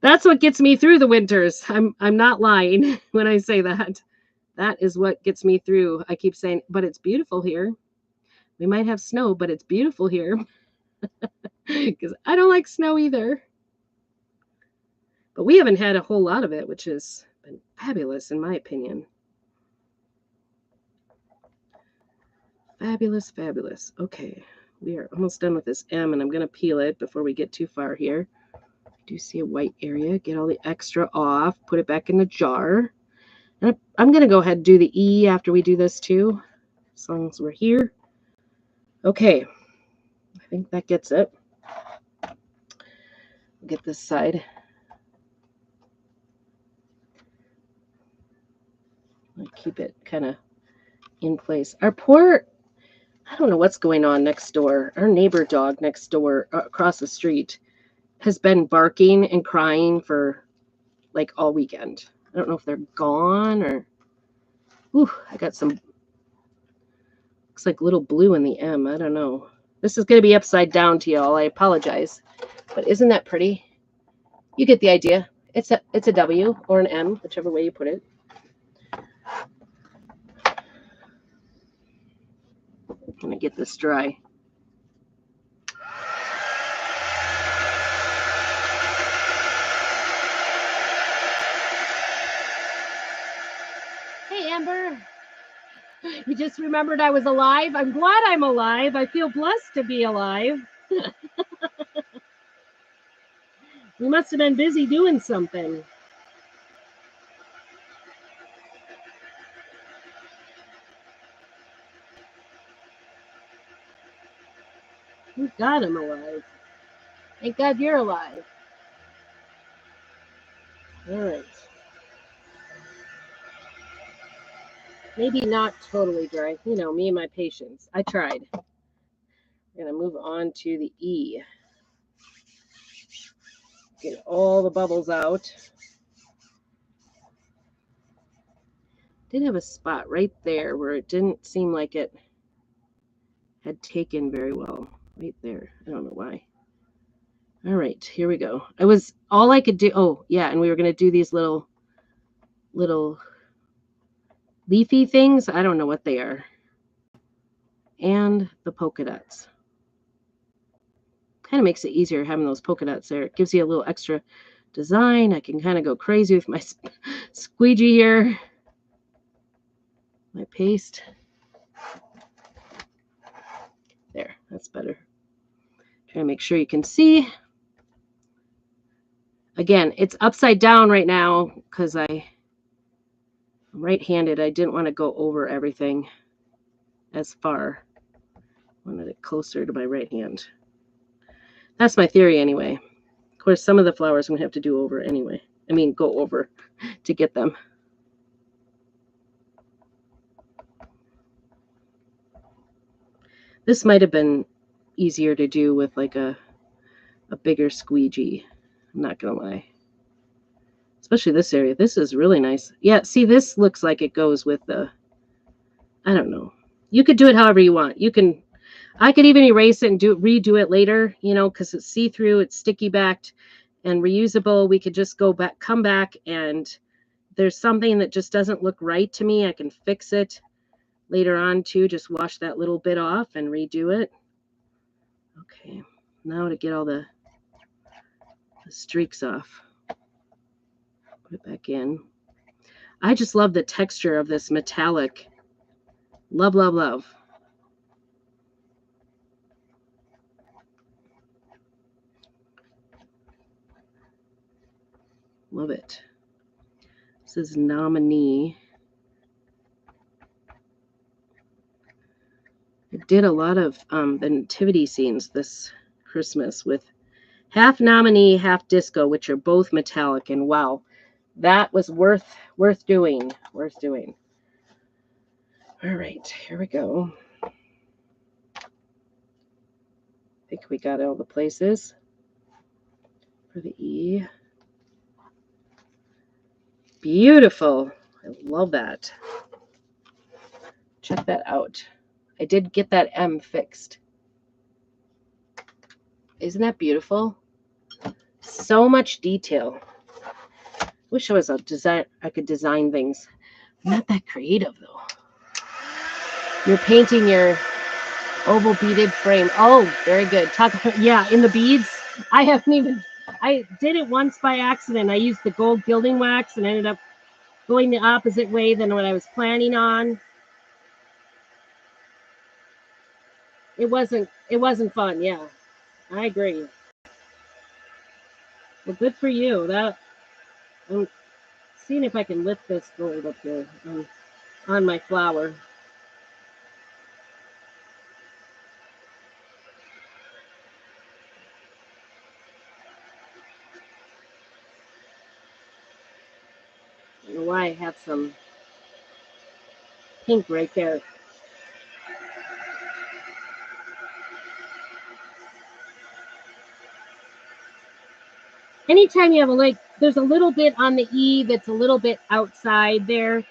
That's what gets me through the winters. I'm not lying when I say that. That is what gets me through. I keep saying, but it's beautiful here. We might have snow, but it's beautiful here. Because I don't like snow either. But we haven't had a whole lot of it, which has been fabulous in my opinion. Fabulous, fabulous. Okay, we are almost done with this M, and I'm going to peel it before we get too far here. I do see a white area. Get all the extra off. Put it back in the jar. And I'm going to go ahead and do the E after we do this too, as long as we're here. Okay, I think that gets it. Get this side. I'll keep it kind of in place. I don't know what's going on next door. Our neighbor dog next door across the street has been barking and crying for like all weekend. I don't know if they're gone or... Ooh, I got some... Looks like little blue in the M. I don't know. This is going to be upside down to y'all. I apologize. But isn't that pretty? You get the idea. It's a W or an M, whichever way you put it. I'm going to get this dry. Hey, Amber. You just remembered I was alive? I'm glad I'm alive. I feel blessed to be alive. You must have been busy doing something. Thank God I'm alive. Thank God you're alive. All right. Maybe not totally dry. You know, me and my patience. I tried. I'm going to move on to the E. Get all the bubbles out. Did have a spot right there where it didn't seem like it had taken very well. Right there. I don't know why. All right, here we go. All I could do. Oh, yeah, and we were going to do these little leafy things. I don't know what they are. And the polka dots. Kind of makes it easier having those polka dots there. It gives you a little extra design. I can kind of go crazy with my squeegee here. My paste. There, that's better. Try to make sure you can see. Again, it's upside down right now because I'm right-handed. I didn't want to go over everything as far. I wanted it closer to my right hand. That's my theory anyway. Of course, some of the flowers I'm going to have to do over anyway. I mean, go over to get them. This might have been easier to do with like a bigger squeegee. I'm not going to lie. Especially this area. This is really nice. Yeah, see, this looks like it goes with the... I don't know. You could do it however you want. I could even erase it and redo it later, you know, because it's see-through, it's sticky-backed and reusable. We could just come back, and there's something that just doesn't look right to me. I can fix it later on too. Just wash that little bit off and redo it. Okay, now to get all the streaks off. Put it back in. I just love the texture of this metallic. Love, love, love. Love it. This is Nominee. I did a lot of the nativity scenes this Christmas with half nominee, half disco, which are both metallic, and wow, that was worth doing. Worth doing. All right, here we go. I think we got all the places for the E. Beautiful. I love that. Check that out. I did get that M fixed. Isn't that beautiful? So much detail. Wish I was a design. I could design things. I'm not that creative though. You're painting your oval beaded frame. Oh, very good. Yeah, in the beads. I did it once by accident. I used the gold gilding wax and ended up going the opposite way than what I was planning on. It wasn't fun. Yeah, I agree. Well, good for you. I'm seeing if I can lift this gold up here on my flower. I don't know why I have some pink right there. Anytime you have there's a little bit on the E that's a little bit outside there.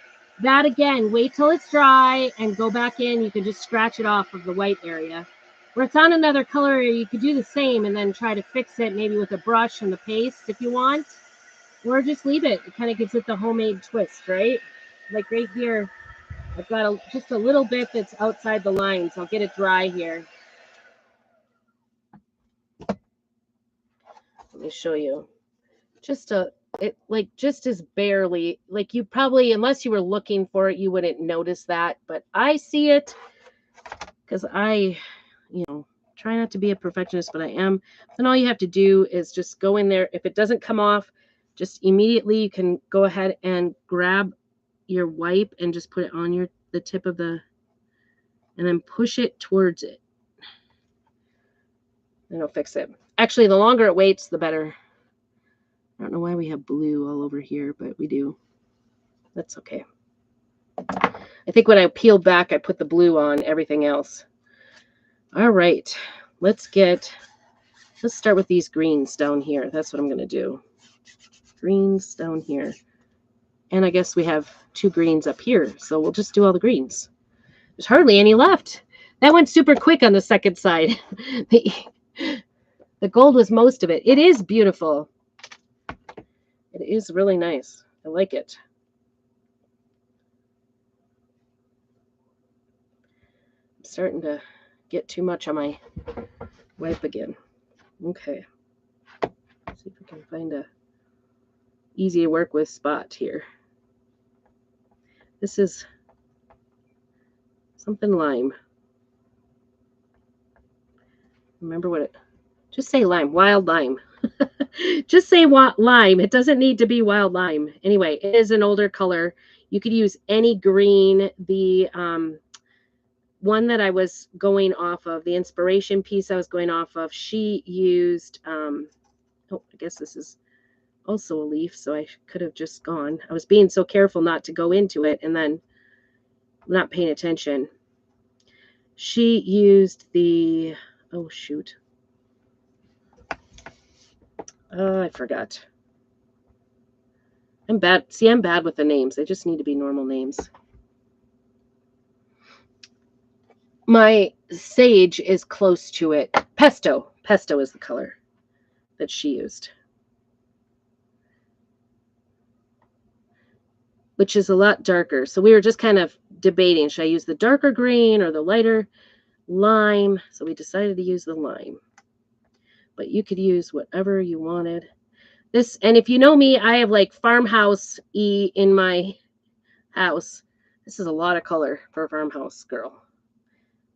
That again, wait till it's dry and go back in. You can just scratch it off of the white area. Where it's on another color, you could do the same and then try to fix it maybe with a brush and the paste if you want. Or just leave it. It kind of gives it the homemade twist, right? Like right here, I've got just a little bit that's outside the lines. I'll get it dry here. Let me show you. Just is barely, like you probably, unless you were looking for it, you wouldn't notice that. But I see it because I, try not to be a perfectionist, but I am. Then all you have to do is just go in there. If it doesn't come off, just immediately you can go ahead and grab your wipe and just put it on the tip of and then push it towards it. And it'll fix it. Actually, the longer it waits, the better. I don't know why we have blue all over here, but we do. That's okay. I think when I peeled back, I put the blue on everything else. All right, let's start with these greens down here. That's what I'm going to do. Greens down here. And I guess we have 2 greens up here, so we'll just do all the greens. There's hardly any left. That went super quick on the second side. The gold was most of it. It is beautiful. It is really nice. I like it. I'm starting to get too much on my wipe again. Okay. Let's see if we can find a easy to work with spot here. This is something lime. Remember what it, just say lime, wild lime. Just say lime. It doesn't need to be wild lime. Anyway, it is an older color. You could use any green. The one that I was going off of, the inspiration piece I was going off of, she used, I guess this is also a leaf, so I could have just gone. I was being so careful not to go into it and then not paying attention. She used the, oh shoot. Oh, I forgot. I'm bad. See, I'm bad with the names. They just need to be normal names. My sage is close to it. Pesto. Pesto is the color that she used, which is a lot darker. So we were just kind of debating, should I use the darker green or the lighter lime? So we decided to use the lime. But you could use whatever you wanted. This, and if you know me, I have like farmhouse in my house. This is a lot of color for a farmhouse girl.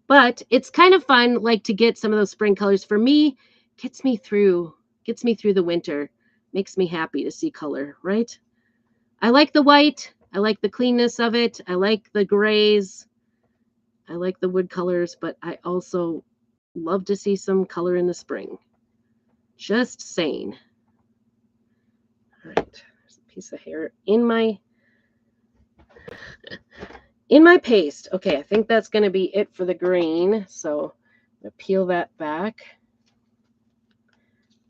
But it's kind of fun, like to get some of those spring colors. For me, gets me through the winter. Makes me happy to see color, right? I like the white. I like the cleanness of it. I like the grays. I like the wood colors, but I also love to see some color in the spring. Just saying. All right, there's a piece of hair in my paste. Okay, I think that's going to be it for the green. So I'm going to peel that back.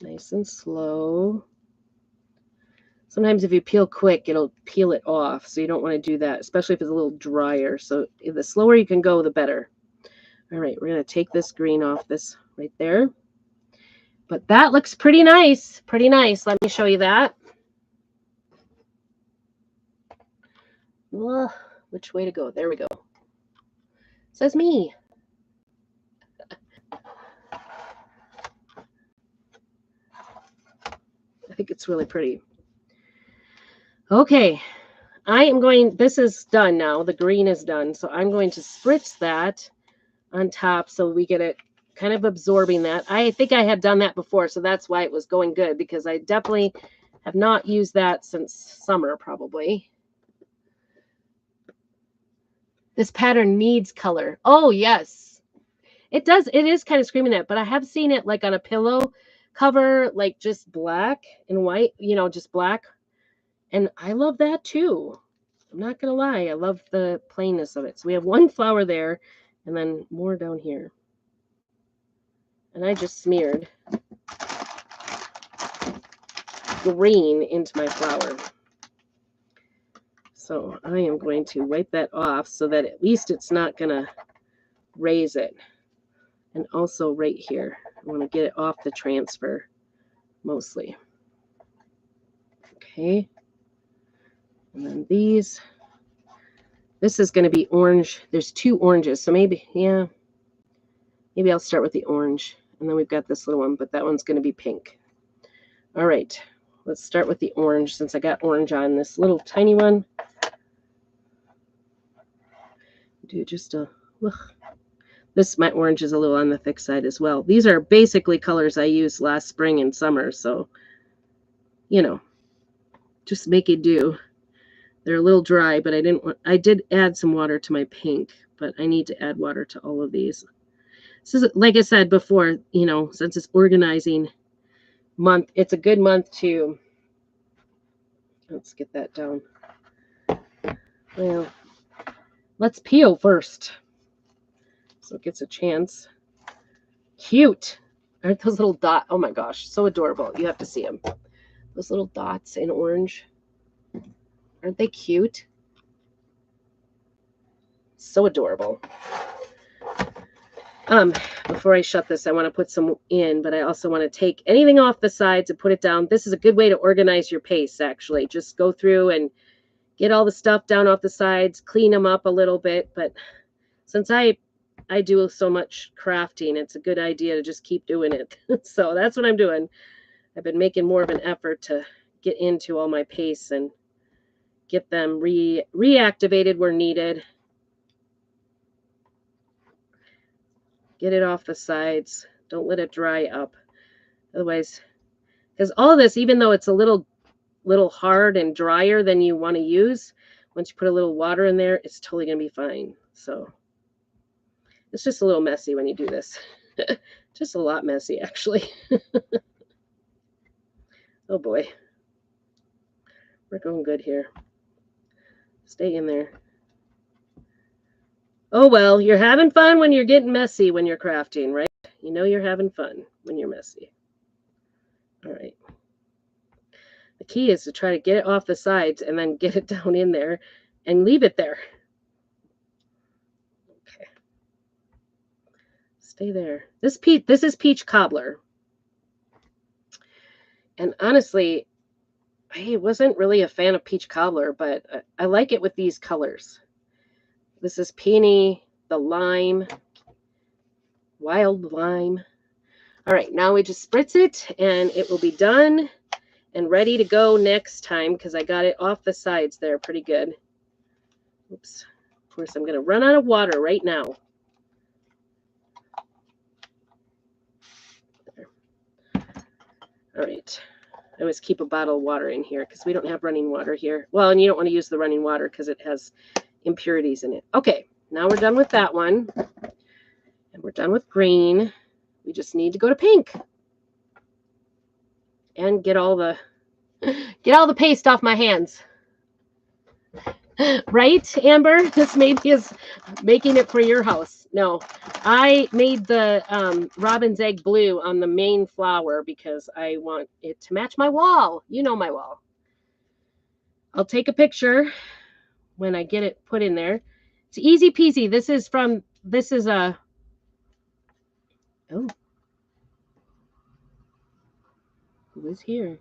Nice and slow. Sometimes if you peel quick, it'll peel it off. So you don't want to do that, especially if it's a little drier. So the slower you can go, the better. All right, we're going to take this green off this right there. But that looks pretty nice. Pretty nice. Let me show you that. Ugh, which way to go? There we go. Says me. I think it's really pretty. Okay, this is done now. The green is done. So I'm going to spritz that on top so we get it kind of absorbing that. I think I had done that before, so that's why it was going good, because I definitely have not used that since summer, probably. This pattern needs color. Oh, yes. It does. It is kind of screaming that, but I have seen it like on a pillow cover, like just black and white, just black. And I love that too. I'm not going to lie. I love the plainness of it. So we have one flower there and then more down here. And I just smeared green into my flower. So I am going to wipe that off so that at least it's not going to raise it. And also right here, I want to get it off the transfer mostly. Okay. And then this is going to be orange. There's 2 oranges. So maybe I'll start with the orange. And then we've got this little one, but that one's going to be pink. All right. Let's start with the orange since I got orange on this little tiny one. Do just a look. My orange is a little on the thick side as well. These are basically colors I used last spring and summer. So, just make it do. They're a little dry, but I did add some water to my pink, but I need to add water to all of these. This is, like I said before, since it's organizing month, it's a good month to, let's get that down. Well, let's peel first. So it gets a chance. Cute. Aren't those little dots? Oh my gosh, so adorable. You have to see them. Those little dots in orange. Aren't they cute? So adorable. Before I shut this, I want to put some in, but I also want to take anything off the sides and put it down. This is a good way to organize your paste, actually. Just go through and get all the stuff down off the sides, clean them up a little bit. But since I do so much crafting, it's a good idea to just keep doing it. So that's what I'm doing. I've been making more of an effort to get into all my pastes and get them reactivated where needed. Get it off the sides. Don't let it dry up. Otherwise, because all of this, even though it's a little hard and drier than you want to use, once you put a little water in there, it's totally going to be fine. So it's just a little messy when you do this. Just a lot messy, actually. Oh boy. We're going good here. Stay in there. Oh well, you're having fun when you're getting messy when you're crafting, right? You know you're having fun when you're messy. All right. The key is to try to get it off the sides and then get it down in there and leave it there. Okay. Stay there. This is peach cobbler. And honestly, I wasn't really a fan of peach cobbler, but I like it with these colors. This is peony, the lime, wild lime. All right, now we just spritz it and it will be done and ready to go next time because I got it off the sides there pretty good. Oops. Of course, I'm going to run out of water right now. There. All right. I always keep a bottle of water in here because we don't have running water here. Well, and you don't want to use the running water because it has impurities in it. Okay, Now we're done with that one. And we're done with green. We just need to go to pink. And get all the paste off my hands. Right, Amber? This maybe is making it for your house. No, I made the robin's egg blue on the main flower because I want it to match my wall. You know my wall. I'll take a picture when I get it put in there. It's easy peasy. This is a, oh, who is here?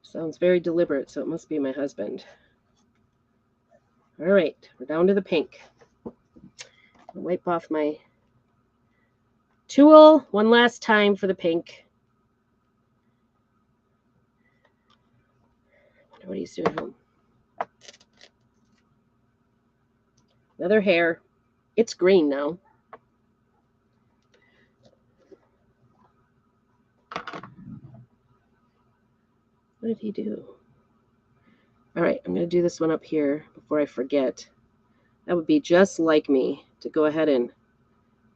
Sounds very deliberate, so it must be my husband. All right, we're down to the pink. I'll wipe off my tool one last time for the pink. I wonder what he's doing home. Another hair. It's green now. What did he do? All right, I'm going to do this one up here before I forget. That would be just like me to go ahead and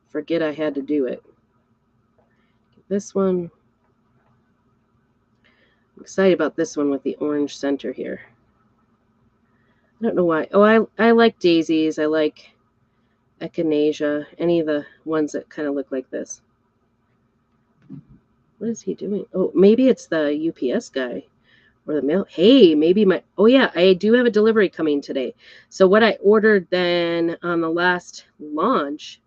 forget I had to do it. This one. I'm excited about this one with the orange center here. I don't know why. Oh, I like daisies. I like echinacea. Any of the ones that kind of look like this. What is he doing? Oh, maybe it's the UPS guy or the mail. Hey, maybe oh yeah, I do have a delivery coming today. So what I ordered then on the last launch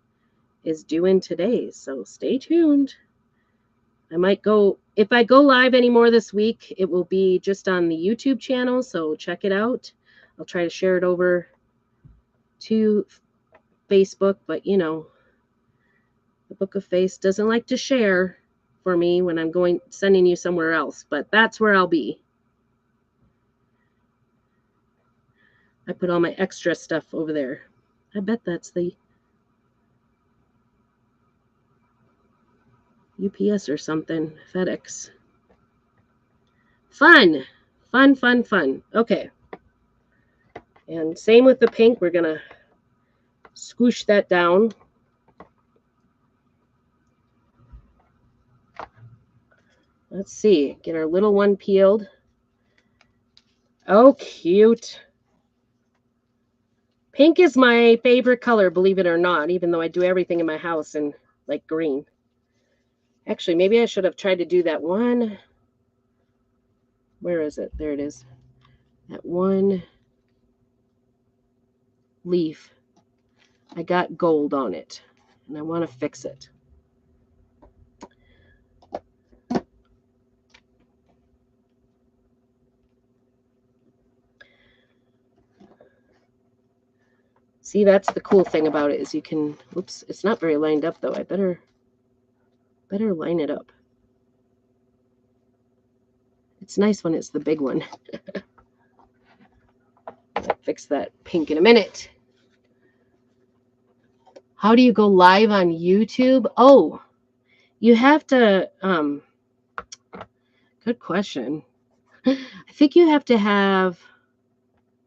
is due in today. So stay tuned. I might go, if I go live anymore this week, it will be just on the YouTube channel. So check it out. I'll try to share it over to Facebook, but you know, the Book of Face doesn't like to share for me when I'm sending you somewhere else, but that's where I'll be. I put all my extra stuff over there. I bet that's the UPS or something, FedEx. Fun. Okay. And same with the pink. We're going to squish that down. Let's see. Get our little one peeled. Oh, cute. Pink is my favorite color, believe it or not, even though I do everything in my house in like green. Actually, maybe I should have tried to do that one. Where is it? There it is. That one leaf. I got gold on it, and I want to fix it. See, that's the cool thing about it is you can, oops, it's not very lined up though. I better line it up. It's nice when it's the big one. I'll fix that pink in a minute. How do you go live on YouTube? Oh, you have to, good question. I think you have to have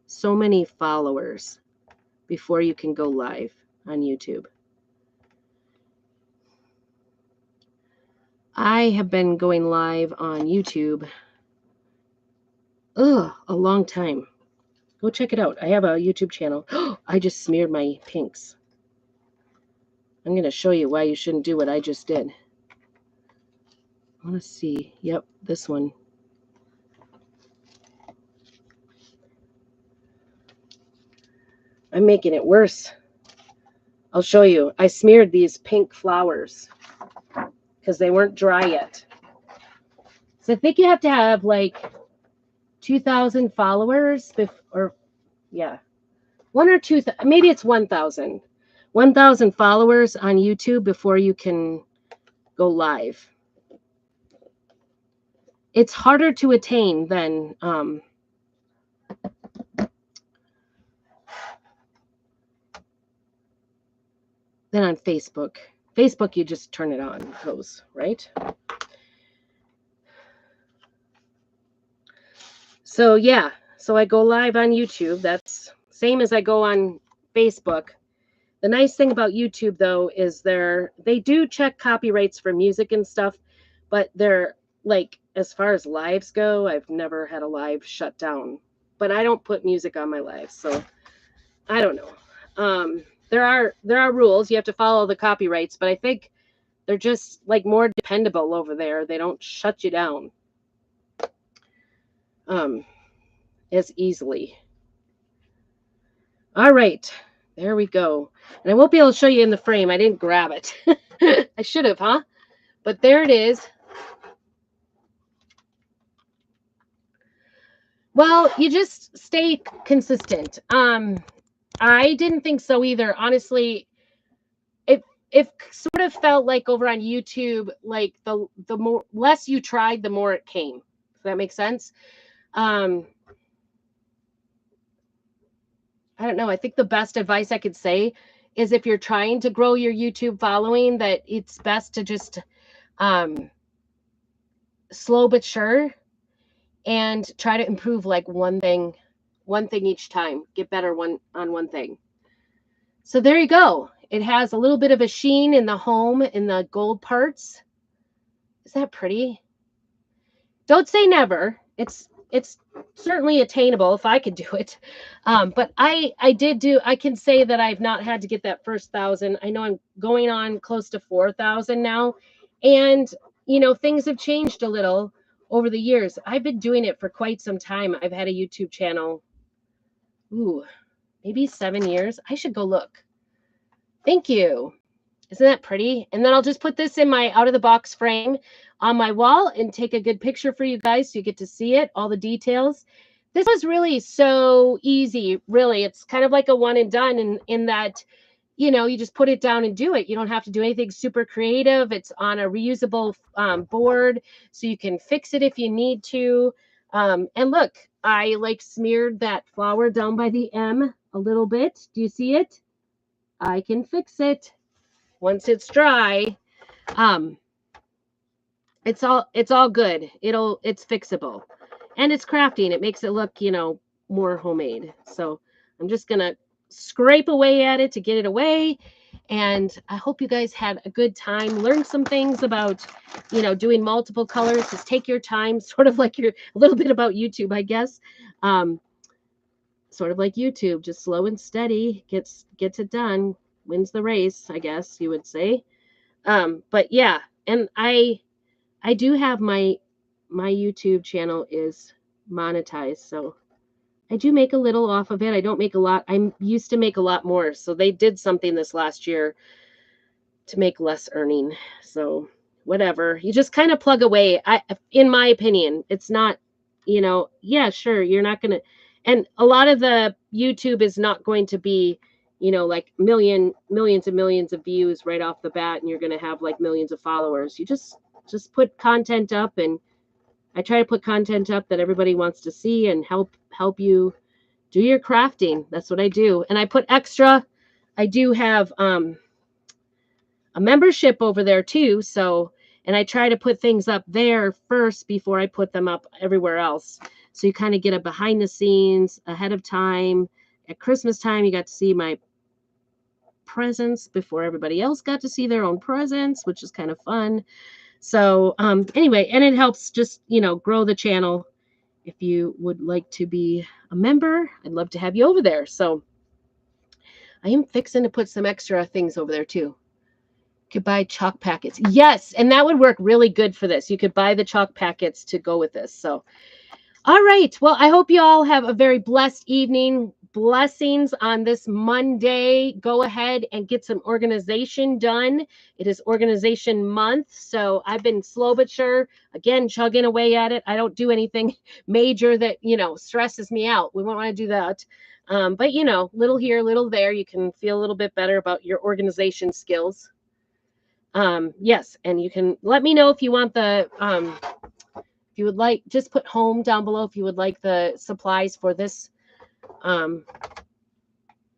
so many followers before you can go live on YouTube. I have been going live on YouTube a long time. Go check it out. I have a YouTube channel. I just smeared my pinks. I'm going to show you why you shouldn't do what I just did. I want to see. Yep, this one. I'm making it worse. I'll show you. I smeared these pink flowers because they weren't dry yet. So I think you have to have like 2,000 followers or yeah, 1 or 2, maybe it's 1,000. 1,000 followers on YouTube before you can go live. It's harder to attain than on Facebook. Facebook, you just turn it on, it goes, right? So yeah, So I go live on YouTube. That's same as I go on Facebook. The nice thing about YouTube though is they do check copyrights for music and stuff, but they're like as far as lives go, I've never had a live shut down. But I don't put music on my lives, so I don't know. There are rules. You have to follow the copyrights, but I think they're just like more dependable over there. They don't shut you down as easily. All right, there we go. And I won't be able to show you in the frame. I didn't grab it. I should have, huh? But there it is. Well, you just stay consistent. I didn't think so either. Honestly, it sort of felt like over on YouTube, like the more less you tried, the more it came. Does that make sense? I don't know. I think the best advice I could say is if you're trying to grow your YouTube following, that it's best to just slow but sure, and try to improve like one thing each time. Get better on one thing. So there you go. It has a little bit of a sheen in the home in the gold parts. Is that pretty? Don't say never. It's certainly attainable if I could do it. But I can say that I've not had to get that first 1,000. I know I'm going on close to 4,000 now. And, things have changed a little over the years. I've been doing it for quite some time. I've had a YouTube channel. Maybe 7 years. I should go look. Thank you. Isn't that pretty? And then I'll just put this in my out of the box frame on my wall and take a good picture for you guys so you get to see it, all the details. This was really so easy, really. It's kind of like a one and done in that, you just put it down and do it. You don't have to do anything super creative. It's on a reusable board, so you can fix it if you need to. And look, I smeared that flour down by the M a little bit. Do you see it? I can fix it once it's dry. It's all good. It's fixable, and it's crafting. It makes it look, more homemade. So I'm just gonna scrape away at it to get it away. And I hope you guys had a good time, learned some things about, doing multiple colors. Just take your time, sort of like a little bit about YouTube, I guess. Sort of like YouTube, just slow and steady gets it done, wins the race, I guess you would say. But yeah, and I do have my YouTube channel is monetized, so I do make a little off of it. I don't make a lot. I used to make a lot more, so they did something this last year to make less earning. So whatever, you just kind of plug away. In my opinion, it's not, yeah, sure, you're not gonna, and a lot of the YouTube is not going to be, like millions and millions of views right off the bat, and you're gonna have like millions of followers. You just put content up, and I try to put content up that everybody wants to see and help you do your crafting. That's what I do. And I put extra. I do have a membership over there too. So, and I try to put things up there first before I put them up everywhere else. So you kind of get a behind the scenes ahead of time. At Christmas time, you got to see my presents before everybody else got to see their own presents, which is kind of fun. So anyway, and it helps just, grow the channel. If you would like to be a member, I'd love to have you over there. So I am fixing to put some extra things over there too. You could buy chalk packets. Yes, and that would work really good for this. You could buy the chalk packets to go with this. So, all right. Well, I hope you all have a very blessed evening. Blessings on this Monday. Go ahead and get some organization done. It is organization month, so I've been slow but sure, again, chugging away at it. I don't do anything major that, stresses me out. We won't want to do that. But, little here, little there, you can feel a little bit better about your organization skills. Yes, and you can let me know if you want the, if you would like, just put home down below if you would like the supplies for this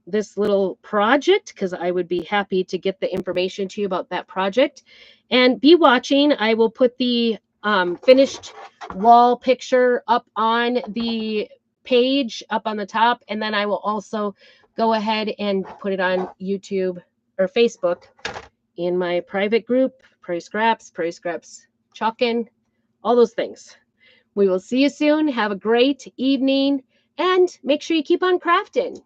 this little project, because I would be happy to get the information to you about that project. And be watching. I will put the finished wall picture up on the page up on the top, and then I will also go ahead and put it on YouTube or Facebook in my private group, Prairie Scraps Chalkin, all those things. We will see you soon. Have a great evening, and make sure you keep on crafting.